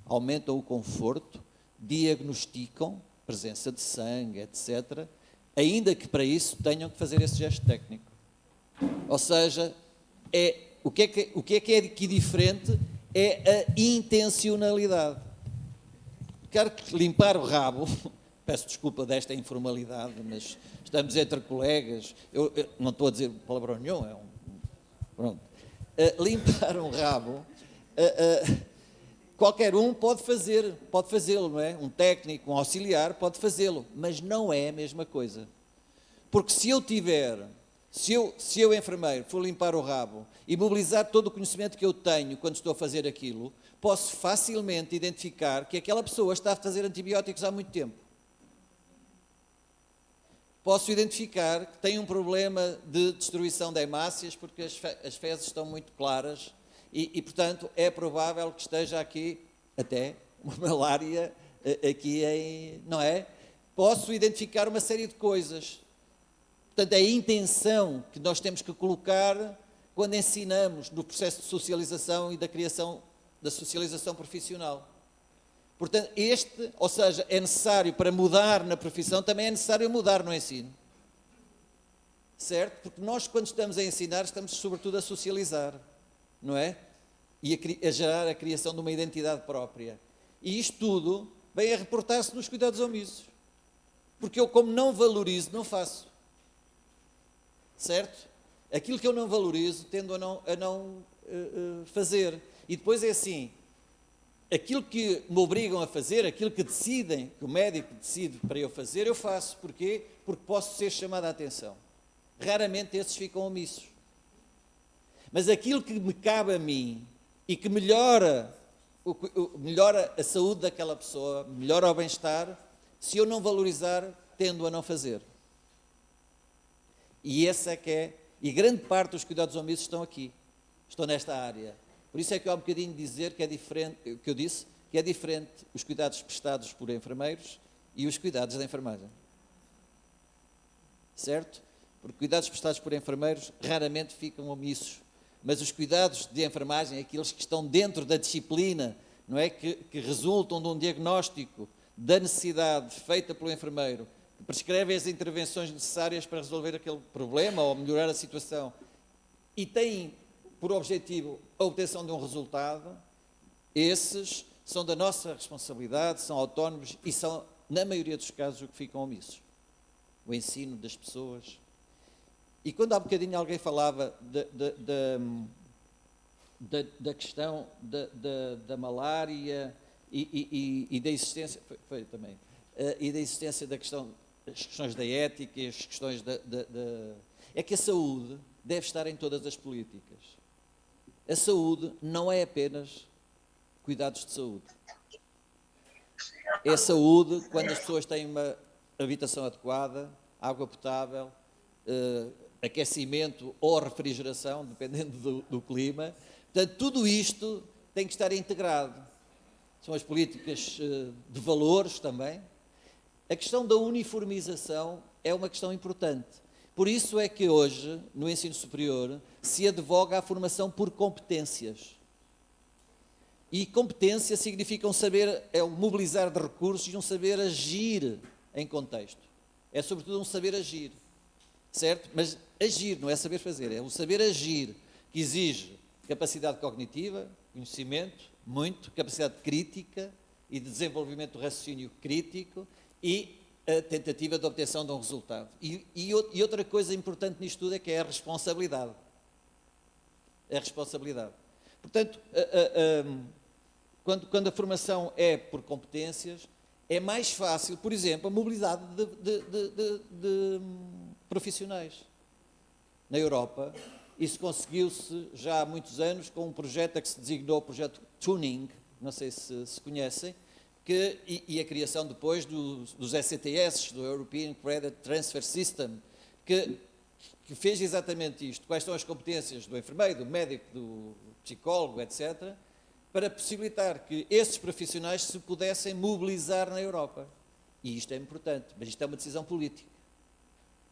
aumentam o conforto, diagnosticam presença de sangue, etc., ainda que para isso tenham que fazer esse gesto técnico. Ou seja, o que é aqui diferente é a intencionalidade. Quero que limpar o rabo, peço desculpa desta informalidade, mas estamos entre colegas, eu não estou a dizer palavrão nenhum, pronto. Limpar um rabo, qualquer um pode fazê-lo, não é? Um técnico, um auxiliar pode fazê-lo, mas não é a mesma coisa. Porque se eu enfermeiro for limpar o rabo e mobilizar todo o conhecimento que eu tenho quando estou a fazer aquilo, posso facilmente identificar que aquela pessoa está a fazer antibióticos há muito tempo. Posso identificar que tem um problema de destruição de hemácias porque as fezes estão muito claras e, portanto, é provável que esteja aqui até uma malária aqui não é? Posso identificar uma série de coisas Portanto, é a intenção que nós temos que colocar quando ensinamos no processo de socialização e da criação da socialização profissional. Portanto, ou seja, é necessário para mudar na profissão, também é necessário mudar no ensino. Certo? Porque nós, quando estamos a ensinar, estamos sobretudo a socializar, não é? E a gerar a criação de uma identidade própria. E isto tudo vem a reportar-se nos cuidados omissos. Porque eu, como não valorizo, não faço. Certo? Aquilo que eu não valorizo, tendo a não fazer. E depois é assim, aquilo que me obrigam a fazer, aquilo que decidem, que o médico decide para eu fazer, eu faço. Porquê? Porque posso ser chamado a atenção. Raramente esses ficam omissos. Mas aquilo que me cabe a mim e que melhora a saúde daquela pessoa, melhora o bem-estar, se eu não valorizar, tendo a não fazer. E essa é que é, e grande parte dos cuidados omissos estão aqui, estão nesta área. Por isso é que eu há um bocadinho dizer que é diferente, que eu disse, que é diferente os cuidados prestados por enfermeiros e os cuidados da enfermagem. Certo? Porque cuidados prestados por enfermeiros raramente ficam omissos. Mas os cuidados de enfermagem, aqueles que estão dentro da disciplina, não é? Que resultam de um diagnóstico da necessidade feita pelo enfermeiro, que prescreve as intervenções necessárias para resolver aquele problema ou melhorar a situação, e têm por objetivo a obtenção de um resultado, esses são da nossa responsabilidade, são autónomos e são, na maioria dos casos, o que ficam omissos. O ensino das pessoas. E quando há bocadinho alguém falava da questão da malária e da existência, foi também, e da existência da questão, as questões da ética e as questões é que a saúde deve estar em todas as políticas. A saúde não é apenas cuidados de saúde. É saúde quando as pessoas têm uma habitação adequada, água potável, aquecimento ou refrigeração, dependendo do clima. Portanto, tudo isto tem que estar integrado. São as políticas de valores também. A questão da uniformização é uma questão importante. Por isso é que hoje, no ensino superior, se advoga a formação por competências. E competência significa um saber, é um mobilizar de recursos e um saber agir em contexto. É sobretudo um saber agir. Certo? Mas agir não é saber fazer, é o saber agir, que exige capacidade cognitiva, conhecimento, muito, capacidade crítica e de desenvolvimento do raciocínio crítico e a tentativa de obtenção de um resultado. E outra coisa importante nisto tudo é que é a responsabilidade. É a responsabilidade. Portanto, quando a formação é por competências, é mais fácil, por exemplo, a mobilidade de profissionais. Na Europa, isso conseguiu-se já há muitos anos com um projeto a que se designou o projeto Tuning, não sei se conhecem, e a criação depois dos ECTS, do European Credit Transfer System, que fez exatamente isto. Quais são as competências do enfermeiro, do médico, do psicólogo, etc., para possibilitar que esses profissionais se pudessem mobilizar na Europa. E isto é importante, mas isto é uma decisão política.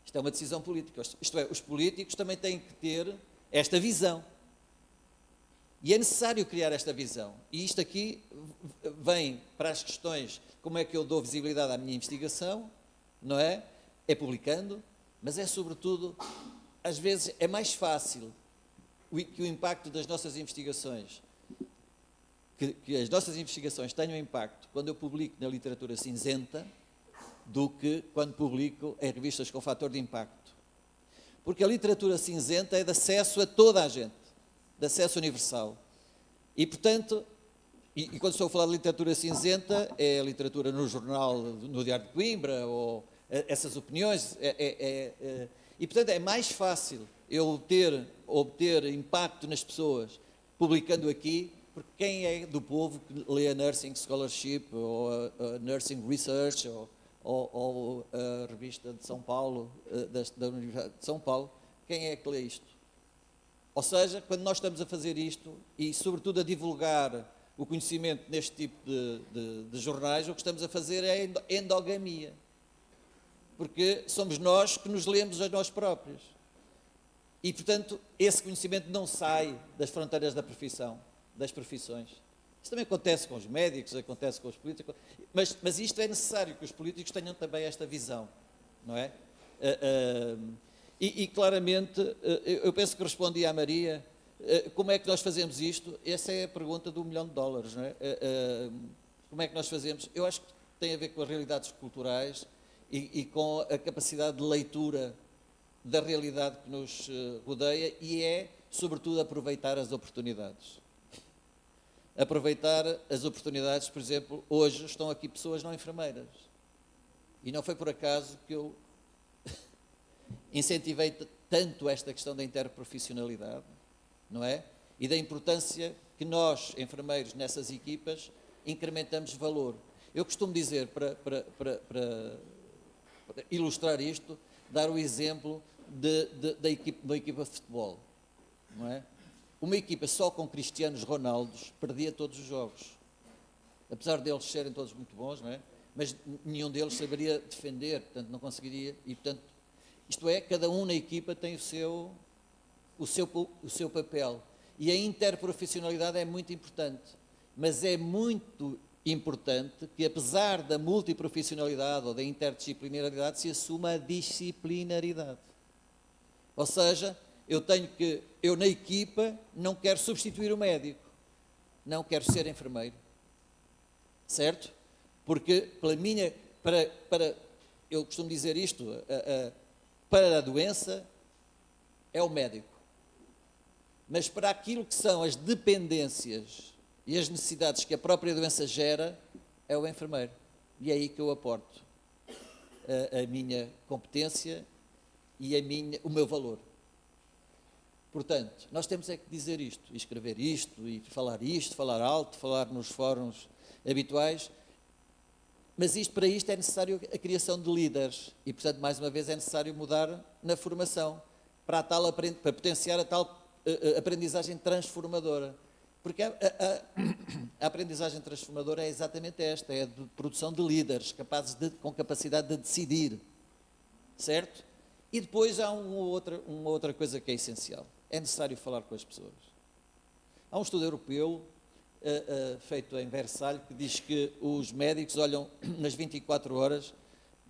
Isto é uma decisão política. Isto é, os políticos também têm que ter esta visão. E é necessário criar esta visão. E isto aqui vem para as questões, como é que eu dou visibilidade à minha investigação, não é? É publicando, mas é sobretudo, às vezes é mais fácil que o impacto das nossas investigações, que as nossas investigações tenham impacto quando eu publico na literatura cinzenta, do que quando publico em revistas com fator de impacto. Porque a literatura cinzenta é de acesso a toda a gente, de acesso universal. E, portanto, e quando estou a falar de literatura cinzenta, é a literatura no jornal, no Diário de Coimbra, ou essas opiniões, e, portanto, é mais fácil eu obter impacto nas pessoas publicando aqui, porque quem é do povo que lê a Nursing Scholarship, ou a Nursing Research, ou a revista de São Paulo, da Universidade de São Paulo, quem é que lê isto? Ou seja, quando nós estamos a fazer isto, e sobretudo a divulgar o conhecimento neste tipo de jornais, o que estamos a fazer é endogamia. porque somos nós que nos lemos a nós próprios. E, portanto, esse conhecimento não sai das fronteiras da profissão, das profissões. Isso também acontece com os médicos, acontece com os políticos, mas isto é necessário que os políticos tenham também esta visão, não é? E claramente, eu penso que respondi à Maria, como é que nós fazemos isto? Essa é a pergunta do $1 milhão, não é? Como é que nós fazemos? Eu acho que tem a ver com as realidades culturais e com a capacidade de leitura da realidade que nos rodeia e é, sobretudo, aproveitar as oportunidades. Aproveitar as oportunidades, por exemplo, hoje estão aqui pessoas não enfermeiras. E não foi por acaso que eu incentivei tanto esta questão da interprofissionalidade, não é? E da importância que nós, enfermeiros, nessas equipas, incrementamos valor. Eu costumo dizer, para ilustrar isto, dar o exemplo da equipa de futebol, não é? Uma equipa só com Cristianos Ronaldos perdia todos os jogos. Apesar deles serem todos muito bons, não é? Mas nenhum deles saberia defender, portanto não conseguiria. E, portanto, isto é, cada um na equipa tem o seu papel. E a interprofissionalidade é muito importante. Mas é muito importante que, apesar da multiprofissionalidade ou da interdisciplinaridade, se assuma a disciplinaridade. Ou seja, eu na equipa não quero substituir o médico, não quero ser enfermeiro, certo? Porque eu costumo dizer isto, para a doença é o médico, mas para aquilo que são as dependências e as necessidades que a própria doença gera, é o enfermeiro. E é aí que eu aporto a minha competência e o meu valor. Portanto, nós temos é que dizer isto, e escrever isto, e falar alto, falar nos fóruns habituais, mas para isto é necessário a criação de líderes, e portanto, mais uma vez, é necessário mudar na formação, para potenciar a tal aprendizagem transformadora. Porque a aprendizagem transformadora é exatamente esta, é a de produção de líderes, com capacidade de decidir, certo? E depois há uma outra coisa que é essencial. É necessário falar com as pessoas. Há um estudo europeu feito em Versalhes que diz que os médicos olham nas 24 horas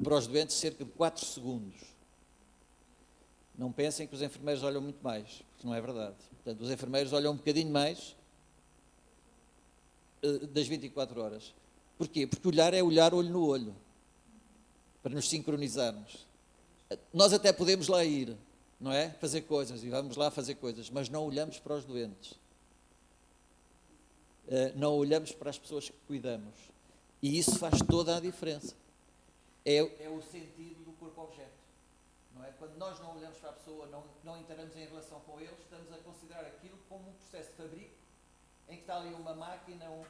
para os doentes cerca de 4 segundos. Não pensem que os enfermeiros olham muito mais, porque não é verdade. Portanto, os enfermeiros olham um bocadinho mais das 24 horas. Porquê? Porque olhar é olhar olho no olho, para nos sincronizarmos. Nós até podemos lá ir, não é? Fazer coisas, e vamos lá fazer coisas, mas não olhamos para os doentes. Não olhamos para as pessoas que cuidamos. E isso faz toda a diferença. É o sentido do corpo-objeto. Não é? Quando nós não olhamos para a pessoa, não entramos em relação com eles, estamos a considerar aquilo como um processo de fabrico, em que está ali uma máquina, não.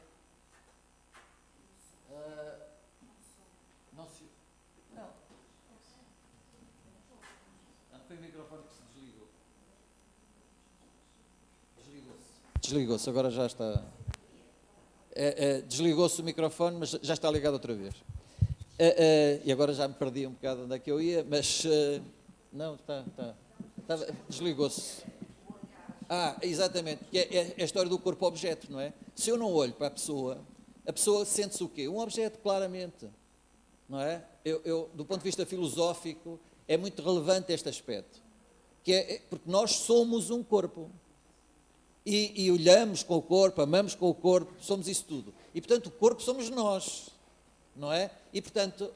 Foi o microfone que se desligou. Desligou-se, agora já está. Desligou-se o microfone, mas já está ligado outra vez. E agora já me perdi um bocado onde é que eu ia, mas não, desligou-se. Exatamente, que é a história do corpo-objeto, não é? Se eu não olho para a pessoa sente-se o quê? Um objeto, claramente, não é? Do ponto de vista filosófico, é muito relevante este aspecto, porque nós somos um corpo, e olhamos com o corpo, amamos com o corpo, somos isso tudo. E, portanto, o corpo somos nós, não é? E, portanto,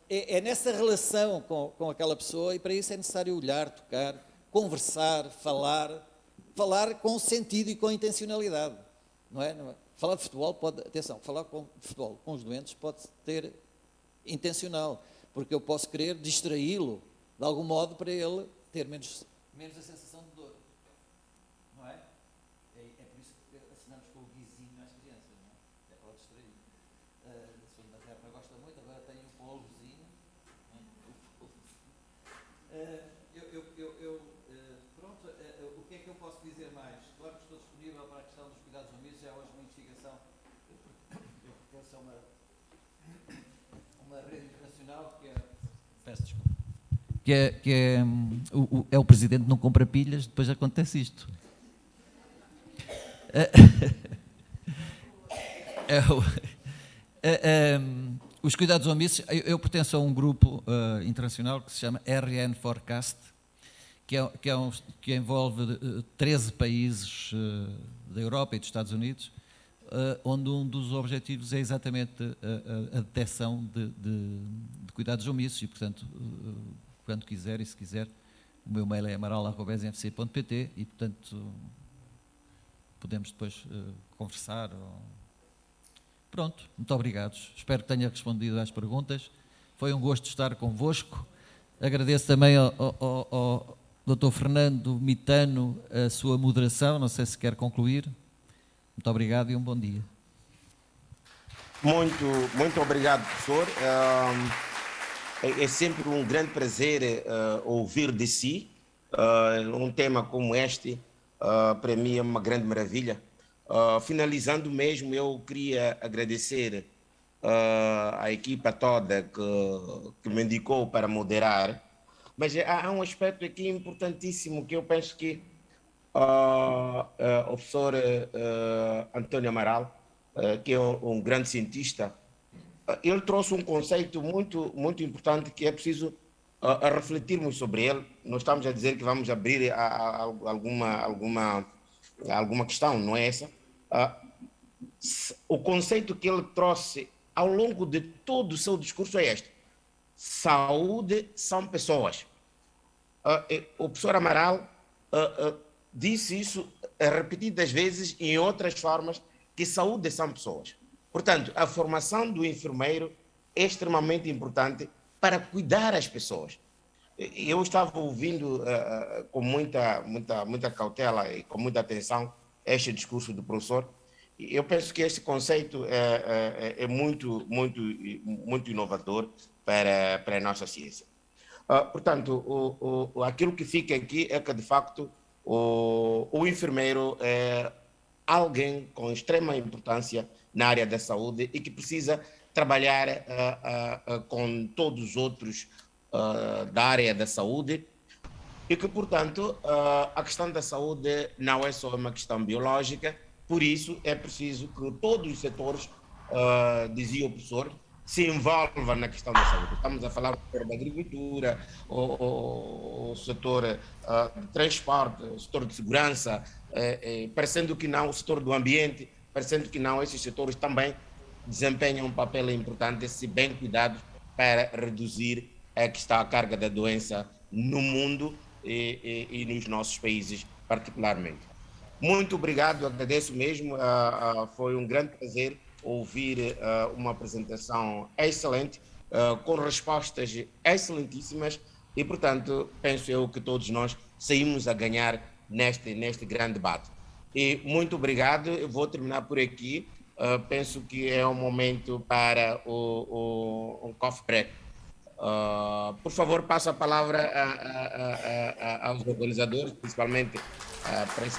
é nessa relação com aquela pessoa, e para isso é necessário olhar, tocar, conversar, falar com sentido e com intencionalidade, não é? Falar de futebol falar de futebol com os doentes pode ser intencional, porque eu posso querer distraí-lo de algum modo para ele ter menos a sensação de dor, não é? É por isso que assinamos com o vizinho às crianças, não é? É para o distrair. A segunda terra gosta muito, agora tem um polvozinho. Pronto, o que é que eu posso dizer mais? Claro que estou disponível para a questão dos cuidados omissos, é hoje uma investigação, eu pertenço a uma rede internacional que é Peço desculpa. É o presidente não compra pilhas, depois acontece isto. Os cuidados omissos, eu pertenço a um grupo internacional que se chama RN Forecast, que envolve 13 países da Europa e dos Estados Unidos, onde um dos objetivos é exatamente a detecção de cuidados omissos e, portanto, quando quiser e se quiser, o meu mail é amaral@smfc.pt e, portanto, podemos depois conversar. Pronto, muito obrigado. Espero que tenha respondido às perguntas. Foi um gosto estar convosco. Agradeço também ao Dr. Fernando Mitano a sua moderação. Não sei se quer concluir. Muito obrigado e um bom dia. Muito obrigado, professor. É sempre um grande prazer ouvir de si. Um tema como este, para mim, é uma grande maravilha. Finalizando mesmo, eu queria agradecer a equipa toda que me indicou para moderar, mas há um aspecto aqui importantíssimo que eu penso que o professor António Amaral, que é um grande cientista, ele trouxe um conceito muito importante que é preciso refletirmos sobre ele. Nós estamos a dizer que vamos abrir alguma questão, não é essa? O conceito que ele trouxe ao longo de todo o seu discurso é este: saúde são pessoas. O professor Amaral disse isso repetidas vezes e em outras formas, que saúde são pessoas. Portanto, a formação do enfermeiro é extremamente importante para cuidar as pessoas. Eu estava ouvindo com muita cautela e com muita atenção este discurso do professor. Eu penso que este conceito é muito inovador para a nossa ciência. Portanto, aquilo que fica aqui é que, de facto, o enfermeiro é alguém com extrema importância na área da saúde e que precisa trabalhar com todos os outros da área da saúde e que, portanto, a questão da saúde não é só uma questão biológica, por isso é preciso que todos os setores, dizia o professor, se envolvam na questão da saúde. Estamos a falar do setor da agricultura, o setor de transporte, o setor de segurança, parecendo que não, o setor do ambiente, parecendo que não, esses setores também desempenham um papel importante, se bem cuidados, para reduzir a carga da doença no mundo e nos nossos países particularmente. Muito obrigado, agradeço mesmo, foi um grande prazer ouvir uma apresentação excelente, com respostas excelentíssimas e, portanto, penso eu que todos nós saímos a ganhar neste grande debate. E muito obrigado, eu vou terminar por aqui, penso que é um momento para um coffee break. Por favor, passo a palavra aos organizadores, principalmente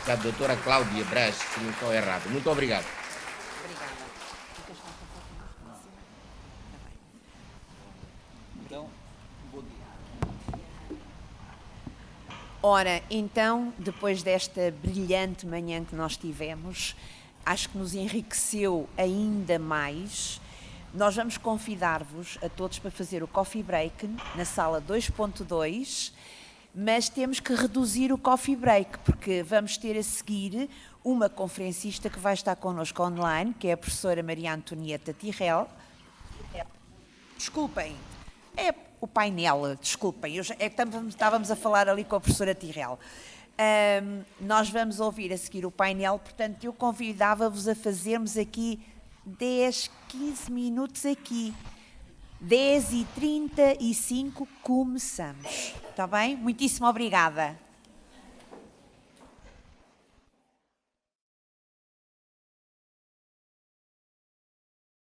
para a doutora Cláudia Braz, se não estou errado. Muito obrigado. Ora, então, depois desta brilhante manhã que nós tivemos, acho que nos enriqueceu ainda mais. Nós vamos convidar-vos a todos para fazer o coffee break na sala 2.2, mas temos que reduzir o coffee break, porque vamos ter a seguir uma conferencista que vai estar connosco online, que é a professora Maria Antonieta Tirrell. Desculpem, é o painel, desculpem, estávamos a falar ali com a professora Tirrell. Nós vamos ouvir a seguir o painel, portanto, eu convidava-vos a fazermos aqui 10, 15 minutos aqui. 10h35 começamos. Está bem? Muitíssimo obrigada.